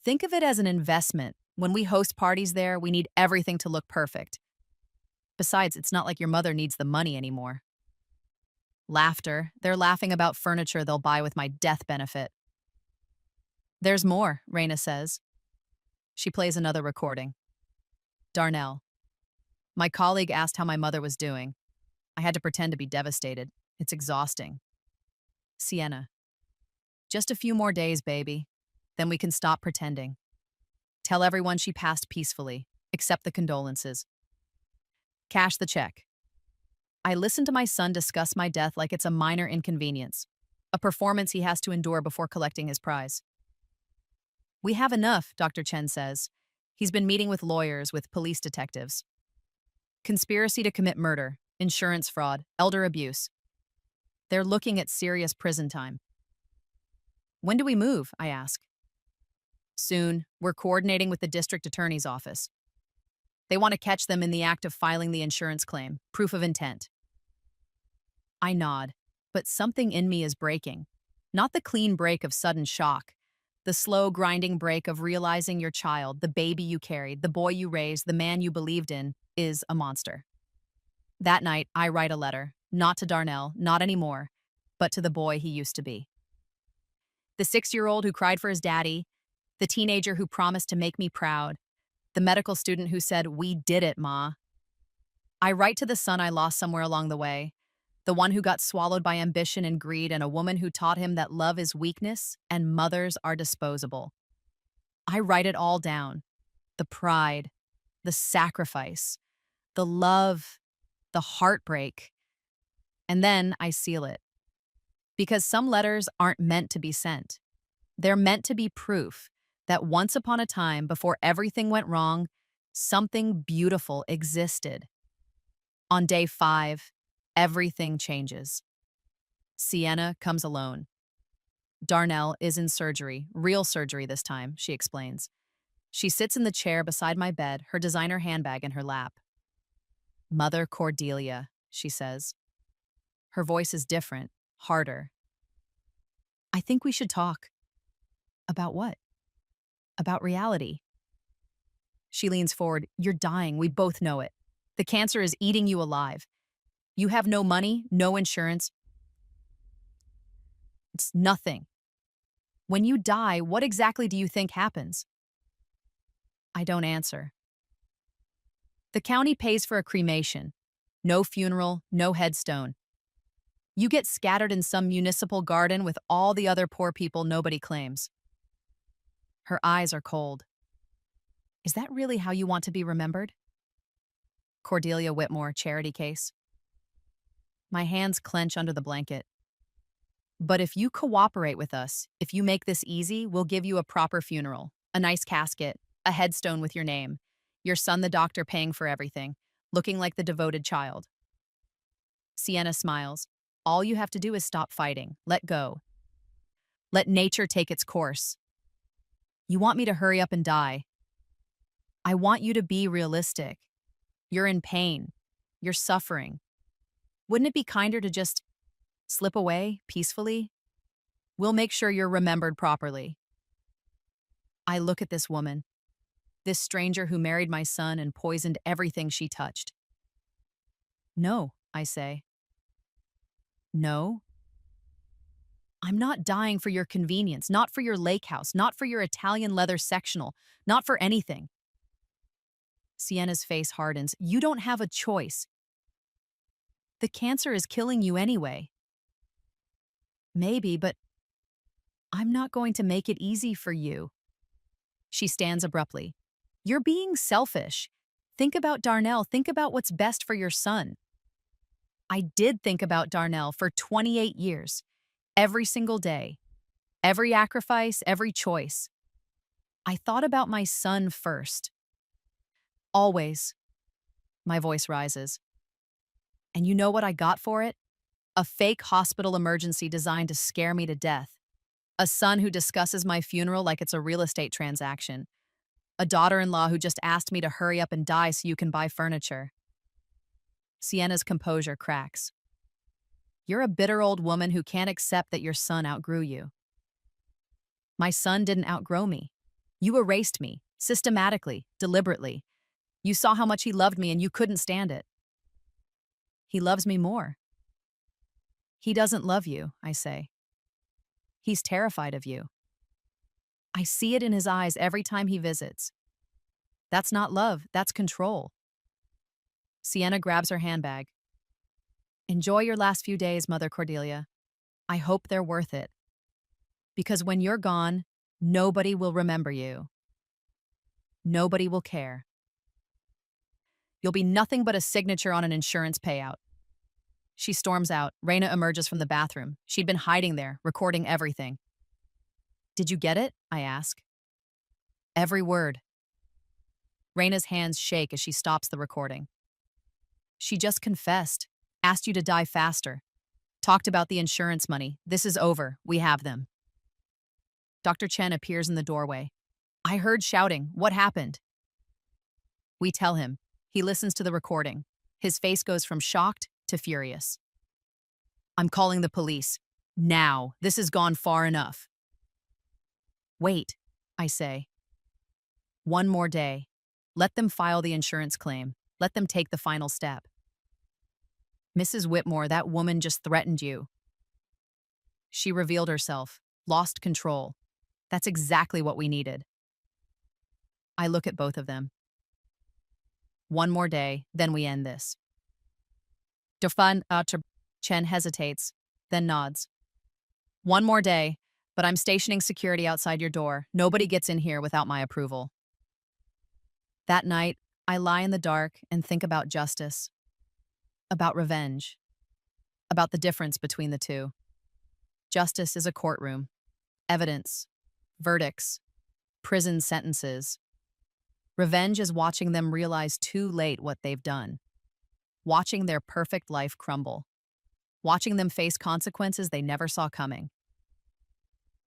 Think of it as an investment. When we host parties there, we need everything to look perfect. Besides, it's not like your mother needs the money anymore. Laughter. They're laughing about furniture they'll buy with my death benefit. There's more, Raina says. She plays another recording. Darnell. My colleague asked how my mother was doing. I had to pretend to be devastated. It's exhausting. Sienna. Just a few more days, baby. Then we can stop pretending. Tell everyone she passed peacefully. Accept the condolences. Cash the check. I listen to my son discuss my death like it's a minor inconvenience, a performance he has to endure before collecting his prize. We have enough, Dr. Chen says. He's been meeting with lawyers, with police detectives. Conspiracy to commit murder, insurance fraud, elder abuse. They're looking at serious prison time. When do we move? I ask. Soon. We're coordinating with the district attorney's office. They want to catch them in the act of filing the insurance claim, proof of intent. I nod, but something in me is breaking. Not the clean break of sudden shock, the slow, grinding break of realizing your child, the baby you carried, the boy you raised, the man you believed in, is a monster. That night, I write a letter, not to Darnell, not anymore, but to the boy he used to be. The 6-year-old who cried for his daddy, the teenager who promised to make me proud, the medical student who said, "We did it, Ma." I write to the son I lost somewhere along the way, the one who got swallowed by ambition and greed, and a woman who taught him that love is weakness and mothers are disposable. I write it all down. The pride, the sacrifice, the love, the heartbreak. And then I seal it. Because some letters aren't meant to be sent. They're meant to be proof that once upon a time, before everything went wrong, something beautiful existed. On day 5, everything changes. Sienna comes alone. Darnell is in surgery, real surgery this time, she explains. She sits in the chair beside my bed, her designer handbag in her lap. Mother Cordelia, she says. Her voice is different, harder. I think we should talk. About what? About reality. She leans forward. You're dying. We both know it. The cancer is eating you alive. You have no money, no insurance. It's nothing. When you die, what exactly do you think happens? I don't answer. The county pays for a cremation. No funeral, no headstone. You get scattered in some municipal garden with all the other poor people nobody claims. Her eyes are cold. Is that really how you want to be remembered? Cordelia Whitmore, charity case. My hands clench under the blanket. But if you cooperate with us, if you make this easy, we'll give you a proper funeral, a nice casket, a headstone with your name, your son the doctor paying for everything, looking like the devoted child. Sienna smiles. All you have to do is stop fighting. Let go. Let nature take its course. You want me to hurry up and die. I want you to be realistic. You're in pain. You're suffering. Wouldn't it be kinder to just slip away peacefully? We'll make sure you're remembered properly. I look at this woman, this stranger who married my son and poisoned everything she touched. No, I say. No? I'm not dying for your convenience, not for your lake house, not for your Italian leather sectional, not for anything. Sienna's face hardens. You don't have a choice. The cancer is killing you anyway. Maybe, but I'm not going to make it easy for you. She stands abruptly. You're being selfish. Think about Darnell. Think about what's best for your son. I did think about Darnell for 28 years. Every single day. Every sacrifice, every choice. I thought about my son first. Always. My voice rises. And you know what I got for it? A fake hospital emergency designed to scare me to death. A son who discusses my funeral like it's a real estate transaction. A daughter-in-law who just asked me to hurry up and die so you can buy furniture. Sienna's composure cracks. You're a bitter old woman who can't accept that your son outgrew you. My son didn't outgrow me. You erased me, systematically, deliberately. You saw how much he loved me and you couldn't stand it. He loves me more. He doesn't love you, I say. He's terrified of you. I see it in his eyes every time he visits. That's not love, that's control. Sienna grabs her handbag. Enjoy your last few days, Mother Cordelia. I hope they're worth it. Because when you're gone, nobody will remember you. Nobody will care. You'll be nothing but a signature on an insurance payout. She storms out. Raina emerges from the bathroom. She'd been hiding there, recording everything. Did you get it? I ask. Every word. Raina's hands shake as she stops the recording. She just confessed, asked you to die faster, talked about the insurance money. This is over. We have them. Dr. Chen appears in the doorway. I heard shouting. What happened? We tell him. He listens to the recording. His face goes from shocked to furious. I'm calling the police. Now. This has gone far enough. Wait, I say. One more day. Let them file the insurance claim. Let them take the final step. Mrs. Whitmore, that woman just threatened you. She revealed herself, lost control. That's exactly what we needed. I look at both of them. One more day, then we end this. Chen hesitates, then nods. One more day, but I'm stationing security outside your door. Nobody gets in here without my approval. That night, I lie in the dark and think about justice, about revenge, about the difference between the two. Justice is a courtroom, evidence, verdicts, prison sentences. Revenge is watching them realize too late what they've done, watching their perfect life crumble, watching them face consequences they never saw coming.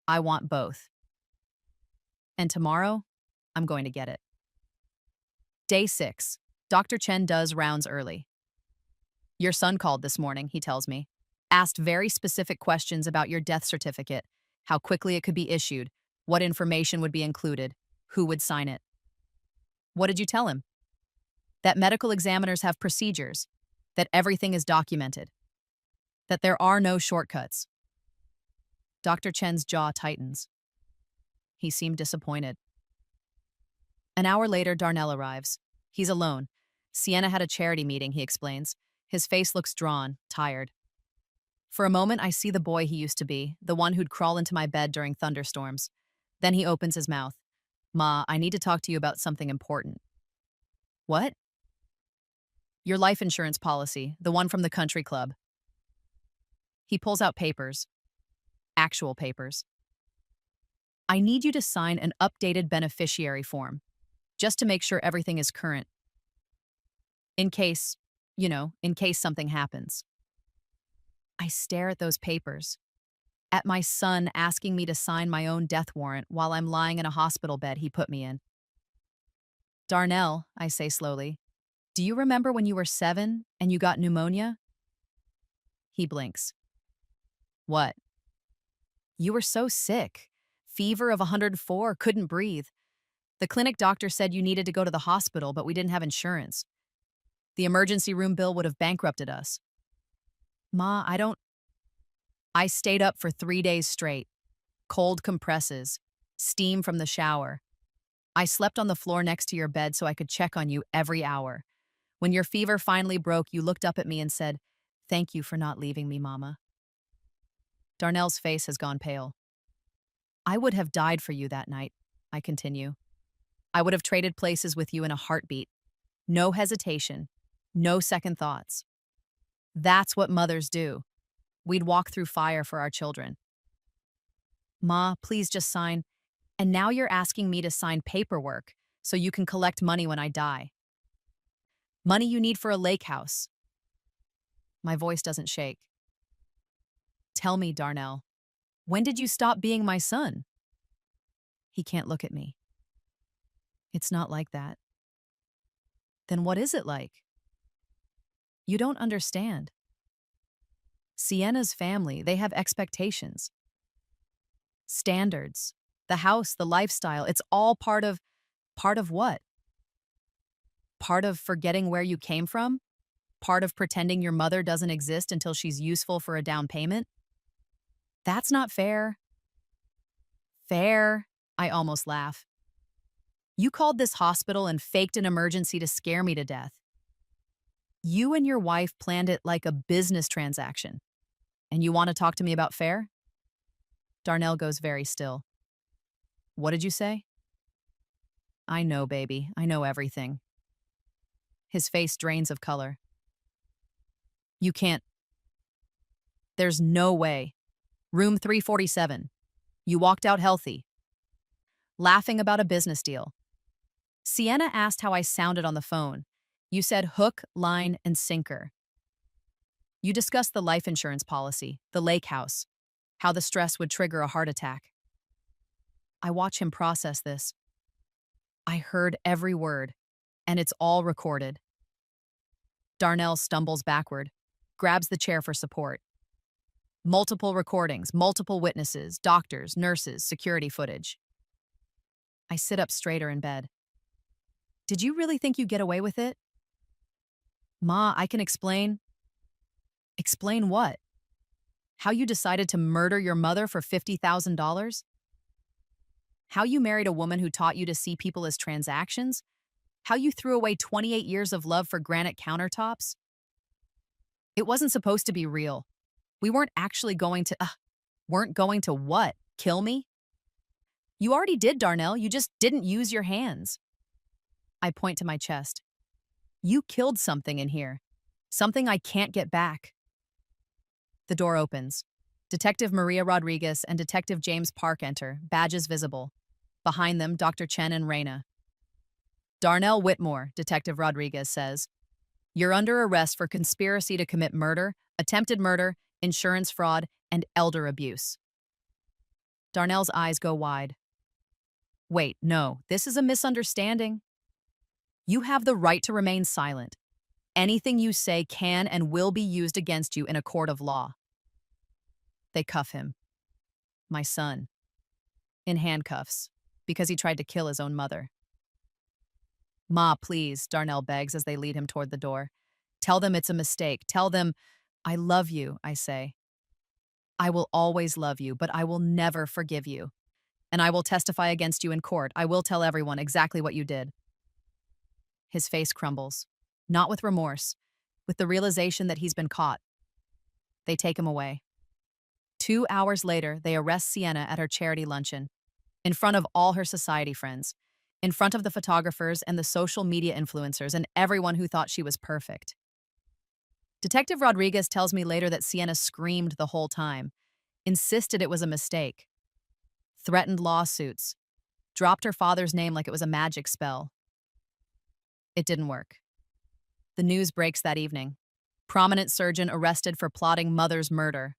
I want both. And tomorrow, I'm going to get it. Day 6. Dr. Chen does rounds early. Your son called this morning, he tells me. Asked very specific questions about your death certificate, how quickly it could be issued, what information would be included, who would sign it. What did you tell him? That medical examiners have procedures, that everything is documented, that there are no shortcuts. Dr. Chen's jaw tightens. He seemed disappointed. An hour later, Darnell arrives. He's alone. Sienna had a charity meeting, he explains. His face looks drawn, tired. For a moment, I see the boy he used to be, the one who'd crawl into my bed during thunderstorms. Then he opens his mouth. Ma, I need to talk to you about something important. What? Your life insurance policy, the one from the country club. He pulls out papers. Actual papers. I need you to sign an updated beneficiary form, just to make sure everything is current. In case something happens. I stare at those papers, at my son asking me to sign my own death warrant while I'm lying in a hospital bed he put me in. Darnell, I say slowly, do you remember when you were 7 and you got pneumonia? He blinks. What? You were so sick. Fever of 104, couldn't breathe. The clinic doctor said you needed to go to the hospital, but we didn't have insurance. The emergency room bill would have bankrupted us. Ma, I stayed up for 3 days straight. Cold compresses, steam from the shower. I slept on the floor next to your bed so I could check on you every hour. When your fever finally broke, you looked up at me and said, "Thank you for not leaving me, Mama." Darnell's face has gone pale. I would have died for you that night, I continue. I would have traded places with you in a heartbeat. No hesitation, no second thoughts. That's what mothers do. We'd walk through fire for our children. Ma, please just sign. And now you're asking me to sign paperwork so you can collect money when I die. Money you need for a lake house. My voice doesn't shake. Tell me, Darnell, when did you stop being my son? He can't look at me. It's not like that. Then what is it like? You don't understand. Sienna's family, they have expectations. Standards. The house, the lifestyle, it's all part of what? Part of forgetting where you came from? Part of pretending your mother doesn't exist until she's useful for a down payment? That's not fair. Fair. I almost laugh. You called this hospital and faked an emergency to scare me to death. You and your wife planned it like a business transaction. And you want to talk to me about fair? Darnell goes very still. What did you say? I know, baby. I know everything. His face drains of color. You can't. There's no way. Room 347. You walked out healthy, laughing about a business deal. Sienna asked how I sounded on the phone. You said hook, line, and sinker. You discussed the life insurance policy, the lake house, how the stress would trigger a heart attack. I watch him process this. I heard every word, and it's all recorded. Darnell stumbles backward, grabs the chair for support. Multiple recordings, multiple witnesses, doctors, nurses, security footage. I sit up straighter in bed. Did you really think you'd get away with it? Ma, I can explain. Explain what? How you decided to murder your mother for $50,000? How you married a woman who taught you to see people as transactions? How you threw away 28 years of love for granite countertops? It wasn't supposed to be real. We weren't actually going to, weren't going to what? Kill me? You already did, Darnell. You just didn't use your hands. I point to my chest. You killed something in here. Something I can't get back. The door opens. Detective Maria Rodriguez and Detective James Park enter, badges visible. Behind them, Dr. Chen and Reina. Darnell Whitmore, Detective Rodriguez says. You're under arrest for conspiracy to commit murder, attempted murder, insurance fraud, and elder abuse. Darnell's eyes go wide. Wait, no, this is a misunderstanding. You have the right to remain silent. Anything you say can and will be used against you in a court of law. They cuff him. My son. In handcuffs, because he tried to kill his own mother. Ma, please, Darnell begs as they lead him toward the door. Tell them it's a mistake. Tell them, I love you, I say. I will always love you, but I will never forgive you. And I will testify against you in court. I will tell everyone exactly what you did. His face crumbles, not with remorse, with the realization that he's been caught. They take him away. 2 hours later, they arrest Sienna at her charity luncheon, in front of all her society friends, in front of the photographers and the social media influencers and everyone who thought she was perfect. Detective Rodriguez tells me later that Sienna screamed the whole time, insisted it was a mistake, threatened lawsuits, dropped her father's name like it was a magic spell. It didn't work. The news breaks that evening. Prominent surgeon arrested for plotting mother's murder.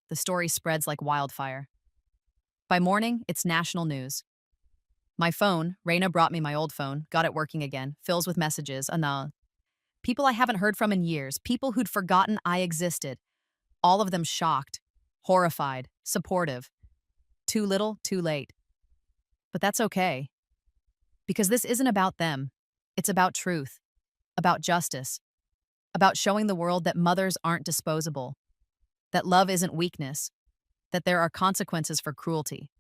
The story spreads like wildfire. By morning, it's national news. My phone, Reina brought me my old phone, got it working again, fills with messages, Anal. People I haven't heard from in years, people who'd forgotten I existed. All of them shocked, horrified, supportive. Too little, too late. But that's okay. Because this isn't about them. It's about truth, about justice, about showing the world that mothers aren't disposable, that love isn't weakness, that there are consequences for cruelty.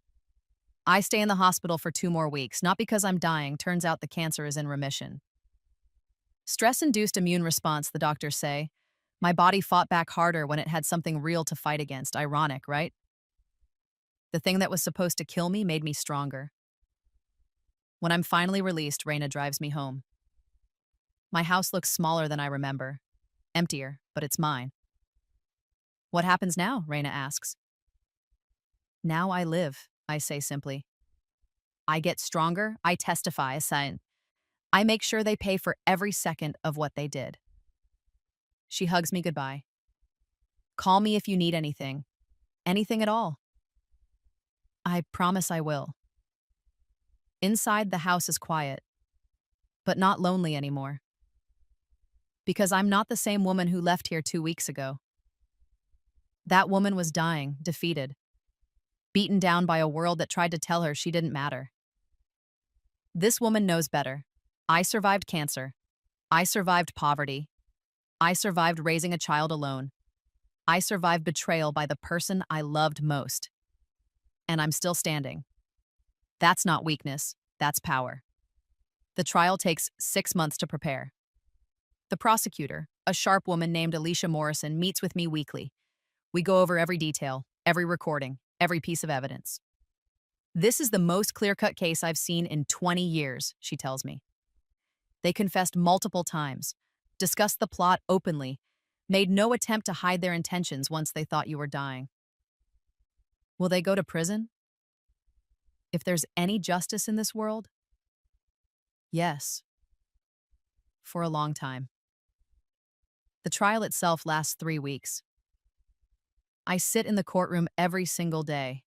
I stay in the hospital for 2 more weeks, not because I'm dying. Turns out the cancer is in remission. Stress-induced immune response, the doctors say. My body fought back harder when it had something real to fight against. Ironic, right? The thing that was supposed to kill me made me stronger. When I'm finally released, Reina drives me home. My house looks smaller than I remember. Emptier, but it's mine. What happens now? Reina asks. Now I live, I say simply. I get stronger, I testify, a sign. I make sure they pay for every second of what they did. She hugs me goodbye. Call me if you need anything. Anything at all. I promise I will. Inside, the house is quiet, but not lonely anymore. Because I'm not the same woman who left here 2 weeks ago. That woman was dying, defeated, beaten down by a world that tried to tell her she didn't matter. This woman knows better. I survived cancer. I survived poverty. I survived raising a child alone. I survived betrayal by the person I loved most. And I'm still standing. That's not weakness, that's power. The trial takes 6 months to prepare. The prosecutor, a sharp woman named Alicia Morrison, meets with me weekly. We go over every detail, every recording, every piece of evidence. This is the most clear-cut case I've seen in 20 years, she tells me. They confessed multiple times, discussed the plot openly, made no attempt to hide their intentions once they thought you were dying. Will they go to prison? If there's any justice in this world? Yes. For a long time. The trial itself lasts 3 weeks. I sit in the courtroom every single day.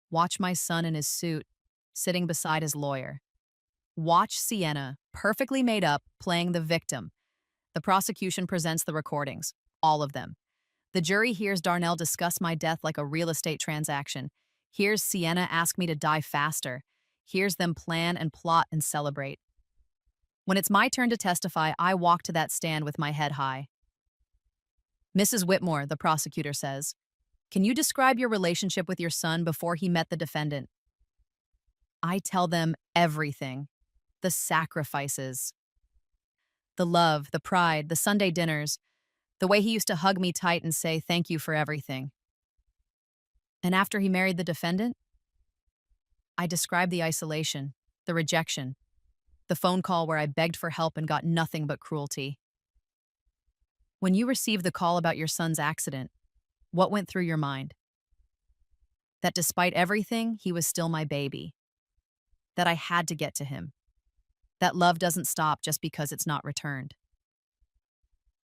Watch my son in his suit, sitting beside his lawyer. Watch Sienna, perfectly made up, playing the victim. The prosecution presents the recordings, all of them. The jury hears Darnell discuss my death like a real estate transaction. Hears Sienna ask me to die faster. Hears them plan and plot and celebrate. When it's my turn to testify, I walk to that stand with my head high. Mrs. Whitmore, the prosecutor says, can you describe your relationship with your son before he met the defendant? I tell them everything. The sacrifices. The love, the pride, the Sunday dinners, the way he used to hug me tight and say thank you for everything. And after he married the defendant, I describe the isolation, the rejection, the phone call where I begged for help and got nothing but cruelty. When you received the call about your son's accident, what went through your mind? That despite everything, he was still my baby. That I had to get to him. That love doesn't stop just because it's not returned.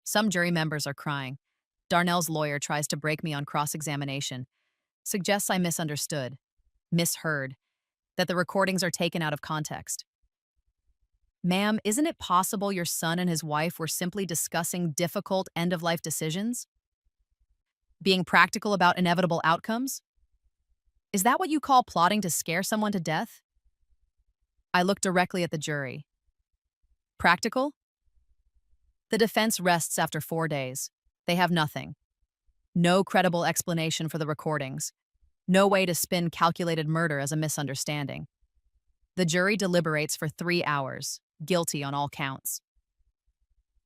Some jury members are crying. Darnell's lawyer tries to break me on cross-examination, suggests I misunderstood, misheard, that the recordings are taken out of context. Ma'am, isn't it possible your son and his wife were simply discussing difficult end-of-life decisions? Being practical about inevitable outcomes? Is that what you call plotting to scare someone to death? I look directly at the jury. Practical? The defense rests after 4 days. They have nothing. No credible explanation for the recordings. No way to spin calculated murder as a misunderstanding. The jury deliberates for 3 hours, guilty on all counts.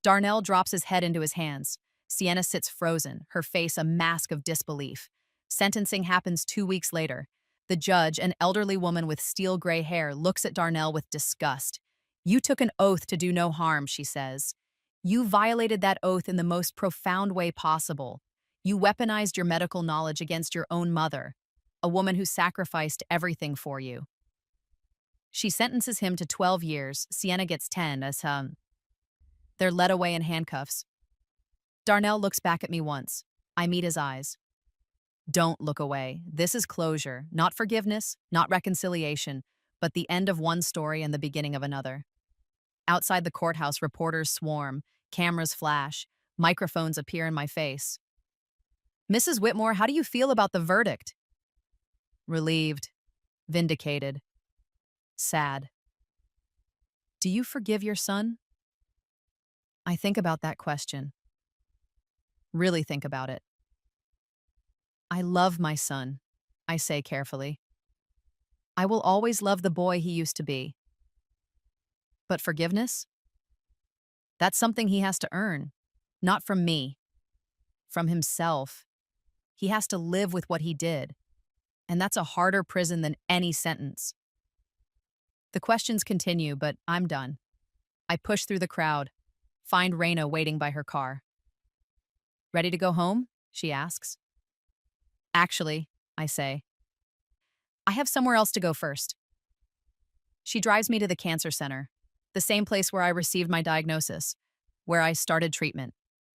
Darnell drops his head into his hands. Sienna sits frozen, her face a mask of disbelief. Sentencing happens 2 weeks later. The judge, an elderly woman with steel gray hair, looks at Darnell with disgust. You took an oath to do no harm, she says. You violated that oath in the most profound way possible. You weaponized your medical knowledge against your own mother, a woman who sacrificed everything for you. She sentences him to 12 years. Sienna gets 10 as they're led away in handcuffs. Darnell looks back at me once. I meet his eyes. Don't look away. This is closure, not forgiveness, not reconciliation, but the end of one story and the beginning of another. Outside the courthouse, reporters swarm, cameras flash, microphones appear in my face. Mrs. Whitmore, how do you feel about the verdict? Relieved, vindicated, sad. Do you forgive your son? I think about that question. Really think about it. I love my son, I say carefully. I will always love the boy he used to be. But forgiveness? That's something he has to earn, not from me, from himself. He has to live with what he did, and that's a harder prison than any sentence. The questions continue, but I'm done. I push through the crowd, find Raina waiting by her car. Ready to go home? She asks. Actually, I say, I have somewhere else to go first. She drives me to the cancer center, the same place where I received my diagnosis, where I started treatment,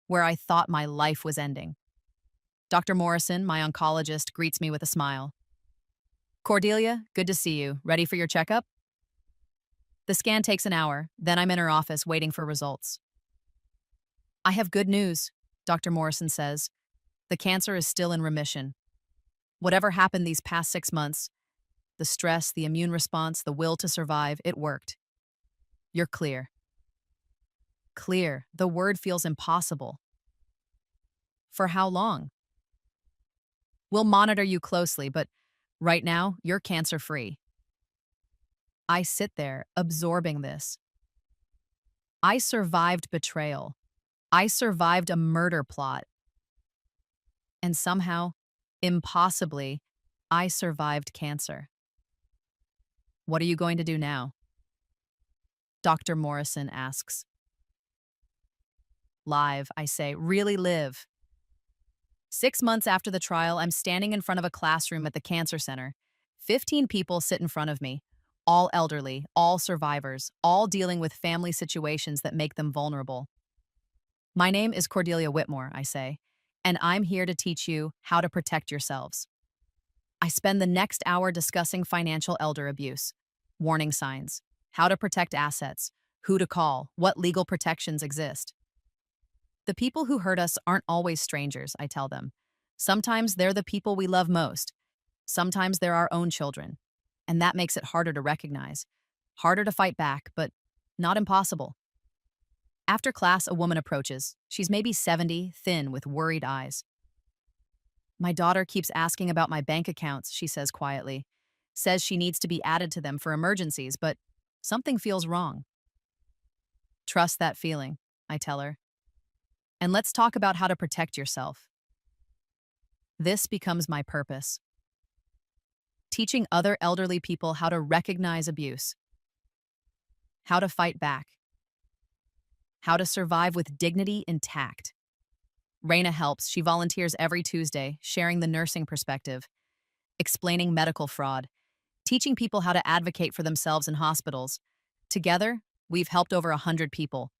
where I thought my life was ending. Dr. Morrison, my oncologist, greets me with a smile. Cordelia, good to see you. Ready for your checkup? The scan takes an hour, then I'm in her office waiting for results. I have good news, Dr. Morrison says. The cancer is still in remission. Whatever happened these past 6 months, the stress, the immune response, the will to survive, it worked. You're clear. clear. The word feels impossible. For how long? We'll monitor you closely, but right now, you're cancer free. I sit there, absorbing this. I survived betrayal. I survived a murder plot. And somehow, impossibly, I survived cancer. What are you going to do now? Dr. Morrison asks. Live, I say, really live. 6 months after the trial, I'm standing in front of a classroom at the cancer center. 15 people sit in front of me, all elderly, all survivors, all dealing with family situations that make them vulnerable. My name is Cordelia Whitmore, I say, and I'm here to teach you how to protect yourselves. I spend the next hour discussing financial elder abuse, warning signs, how to protect assets, who to call, what legal protections exist. The people who hurt us aren't always strangers, I tell them. Sometimes they're the people we love most. Sometimes they're our own children. And that makes it harder to recognize. Harder to fight back, but not impossible. After class, a woman approaches. She's maybe 70, thin, with worried eyes. My daughter keeps asking about my bank accounts, she says quietly. Says she needs to be added to them for emergencies, but something feels wrong. Trust that feeling, I tell her. And let's talk about how to protect yourself. This becomes my purpose. Teaching other elderly people how to recognize abuse, how to fight back, how to survive with dignity intact. Raina helps. She volunteers every Tuesday, sharing the nursing perspective, explaining medical fraud, teaching people how to advocate for themselves in hospitals. Together, we've helped over 100 people,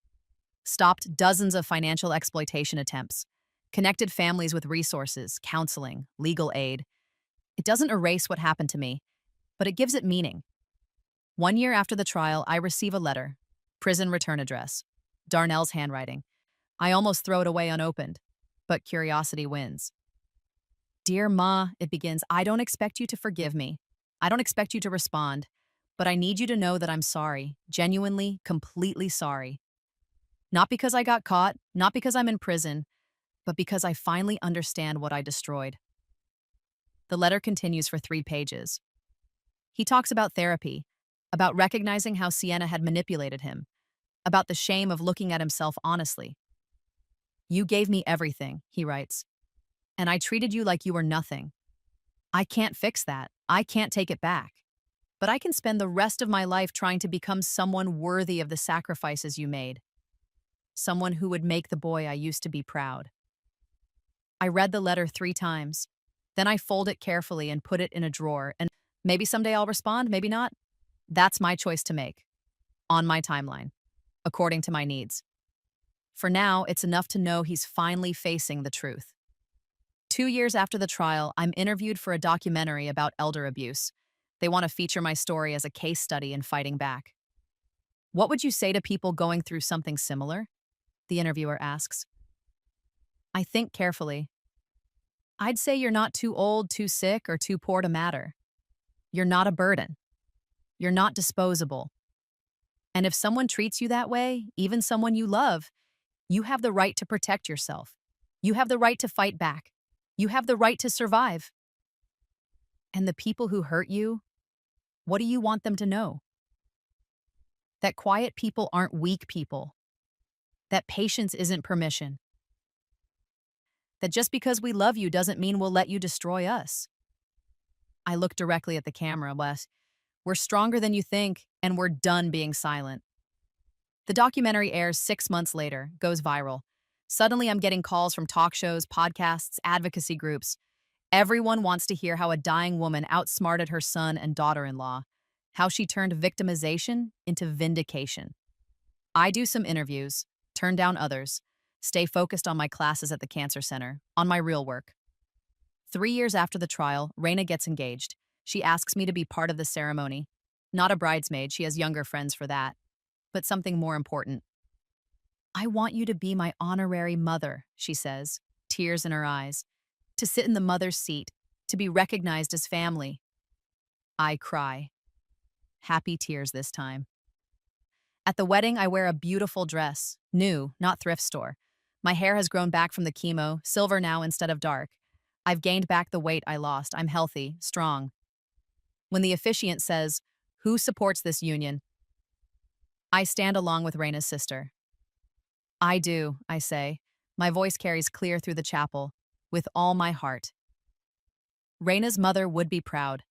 stopped dozens of financial exploitation attempts, connected families with resources, counseling, legal aid. It doesn't erase what happened to me, but it gives it meaning. 1 year after the trial, I receive a letter, prison return address, Darnell's handwriting. I almost throw it away unopened, but curiosity wins. Dear Ma, it begins, I don't expect you to forgive me. I don't expect you to respond, but I need you to know that I'm sorry, genuinely, completely sorry. Not because I got caught, not because I'm in prison, but because I finally understand what I destroyed. The letter continues for 3 pages. He talks about therapy, about recognizing how Sienna had manipulated him, about the shame of looking at himself honestly. You gave me everything, he writes, and I treated you like you were nothing. I can't fix that. I can't take it back. But I can spend the rest of my life trying to become someone worthy of the sacrifices you made. Someone who would make the boy I used to be proud. I read the letter 3 times. Then I fold it carefully and put it in a drawer, and maybe someday I'll respond, maybe not. That's my choice to make. On my timeline. According to my needs. For now, it's enough to know he's finally facing the truth. 2 years after the trial, I'm interviewed for a documentary about elder abuse. They want to feature my story as a case study in fighting back. What would you say to people going through something similar? The interviewer asks. I think carefully. I'd say you're not too old, too sick, or too poor to matter. You're not a burden. You're not disposable. And if someone treats you that way, even someone you love, you have the right to protect yourself. You have the right to fight back. You have the right to survive. And the people who hurt you, what do you want them to know? That quiet people aren't weak people. That patience isn't permission. That just because we love you doesn't mean we'll let you destroy us. I look directly at the camera, Wes. We're stronger than you think, and we're done being silent. The documentary airs 6 months later, goes viral. Suddenly I'm getting calls from talk shows, podcasts, advocacy groups. Everyone wants to hear how a dying woman outsmarted her son and daughter-in-law, how she turned victimization into vindication. I do some interviews, turn down others, stay focused on my classes at the cancer center, on my real work. 3 years after the trial, Raina gets engaged. She asks me to be part of the ceremony. Not a bridesmaid, she has younger friends for that. But something more important. I want you to be my honorary mother, she says, tears in her eyes. To sit in the mother's seat, to be recognized as family. I cry. Happy tears this time. At the wedding, I wear a beautiful dress, new, not thrift store. My hair has grown back from the chemo, silver now instead of dark. I've gained back the weight I lost. I'm healthy, strong. When the officiant says, "Who supports this union?" I stand along with Raina's sister. "I do," I say. My voice carries clear through the chapel, with all my heart. Raina's mother would be proud.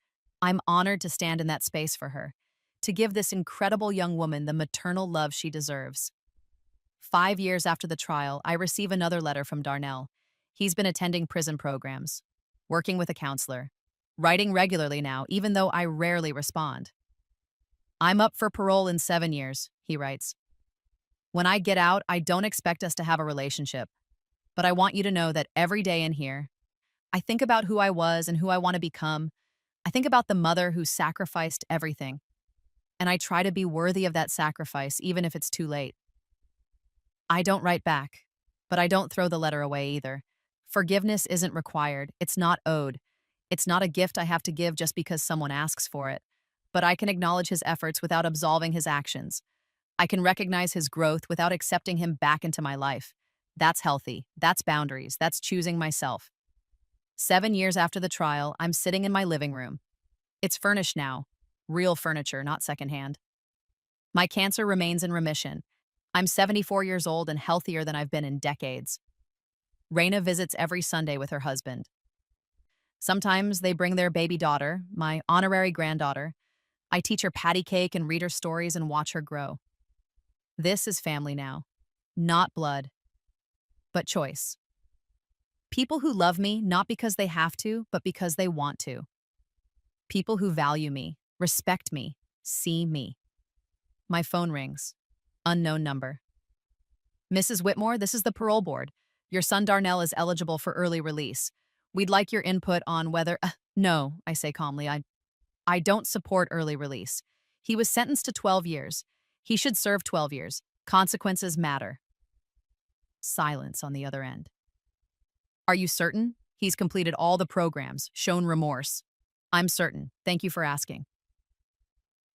I'm honored to stand in that space for her, to give this incredible young woman the maternal love she deserves. 5 years after the trial, I receive another letter from Darnell. He's been attending prison programs, working with a counselor, writing regularly now, even though I rarely respond. "I'm up for parole in 7 years," he writes. "When I get out, I don't expect us to have a relationship, but I want you to know that every day in here, I think about who I was and who I want to become. I think about the mother who sacrificed everything, and I try to be worthy of that sacrifice, even if it's too late." I don't write back, but I don't throw the letter away either. Forgiveness isn't required. It's not owed. It's not a gift I have to give just because someone asks for it. But I can acknowledge his efforts without absolving his actions. I can recognize his growth without accepting him back into my life. That's healthy. That's boundaries. That's choosing myself. 7 years after the trial, I'm sitting in my living room. It's furnished now. Real furniture, not secondhand. My cancer remains in remission. I'm 74 years old and healthier than I've been in decades. Raina visits every Sunday with her husband. Sometimes they bring their baby daughter, my honorary granddaughter. I teach her patty cake and read her stories and watch her grow. This is family now. Not blood, but choice. People who love me not because they have to, but because they want to. People who value me, respect me, see me. My phone rings. Unknown number. "Mrs. Whitmore, this is the parole board. Your son Darnell is eligible for early release. We'd like your input on whether—" No, I say calmly. I don't support early release. He was sentenced to 12 years. He should serve 12 years. Consequences matter. Silence on the other end. "Are you certain? He's completed all the programs, shown remorse." "I'm certain. Thank you for asking."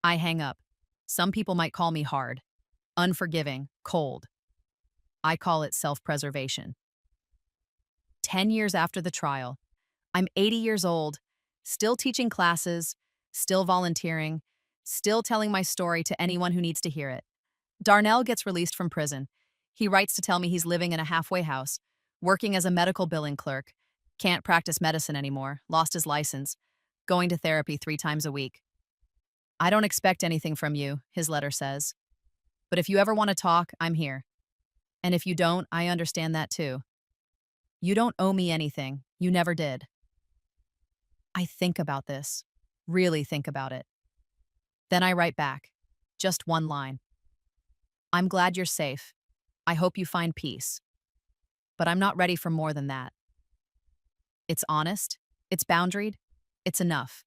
I hang up. Some people might call me hard, unforgiving, cold. I call it self-preservation. 10 years after the trial, I'm 80 years old, still teaching classes, still volunteering, still telling my story to anyone who needs to hear it. Darnell gets released from prison. He writes to tell me he's living in a halfway house, working as a medical billing clerk, can't practice medicine anymore, lost his license, going to therapy 3 times a week. "I don't expect anything from you," his letter says. "But if you ever want to talk, I'm here. And if you don't, I understand that too. You don't owe me anything. You never did." I think about this, really think about it. Then I write back, just one line. "I'm glad you're safe. I hope you find peace. But I'm not ready for more than that." It's honest, it's boundaried, it's enough.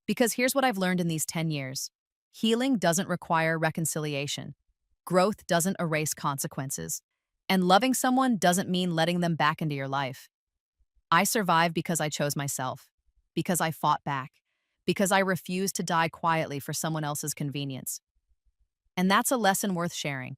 Because here's what I've learned in these 10 years. Healing doesn't require reconciliation. Growth doesn't erase consequences. And loving someone doesn't mean letting them back into your life. I survived because I chose myself, because I fought back, because I refused to die quietly for someone else's convenience. And that's a lesson worth sharing.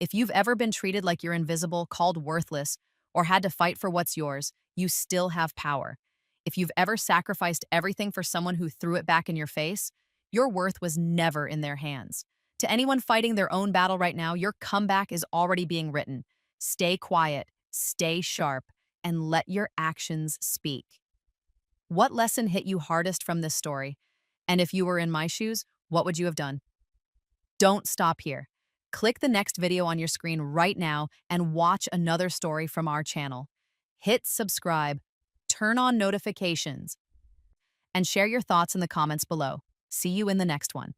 If you've ever been treated like you're invisible, called worthless, or had to fight for what's yours, you still have power. If you've ever sacrificed everything for someone who threw it back in your face, your worth was never in their hands. To anyone fighting their own battle right now, your comeback is already being written. Stay quiet, stay sharp, and let your actions speak. What lesson hit you hardest from this story? And if you were in my shoes, what would you have done? Don't stop here. Click the next video on your screen right now and watch another story from our channel. Hit subscribe, turn on notifications, and share your thoughts in the comments below. See you in the next one.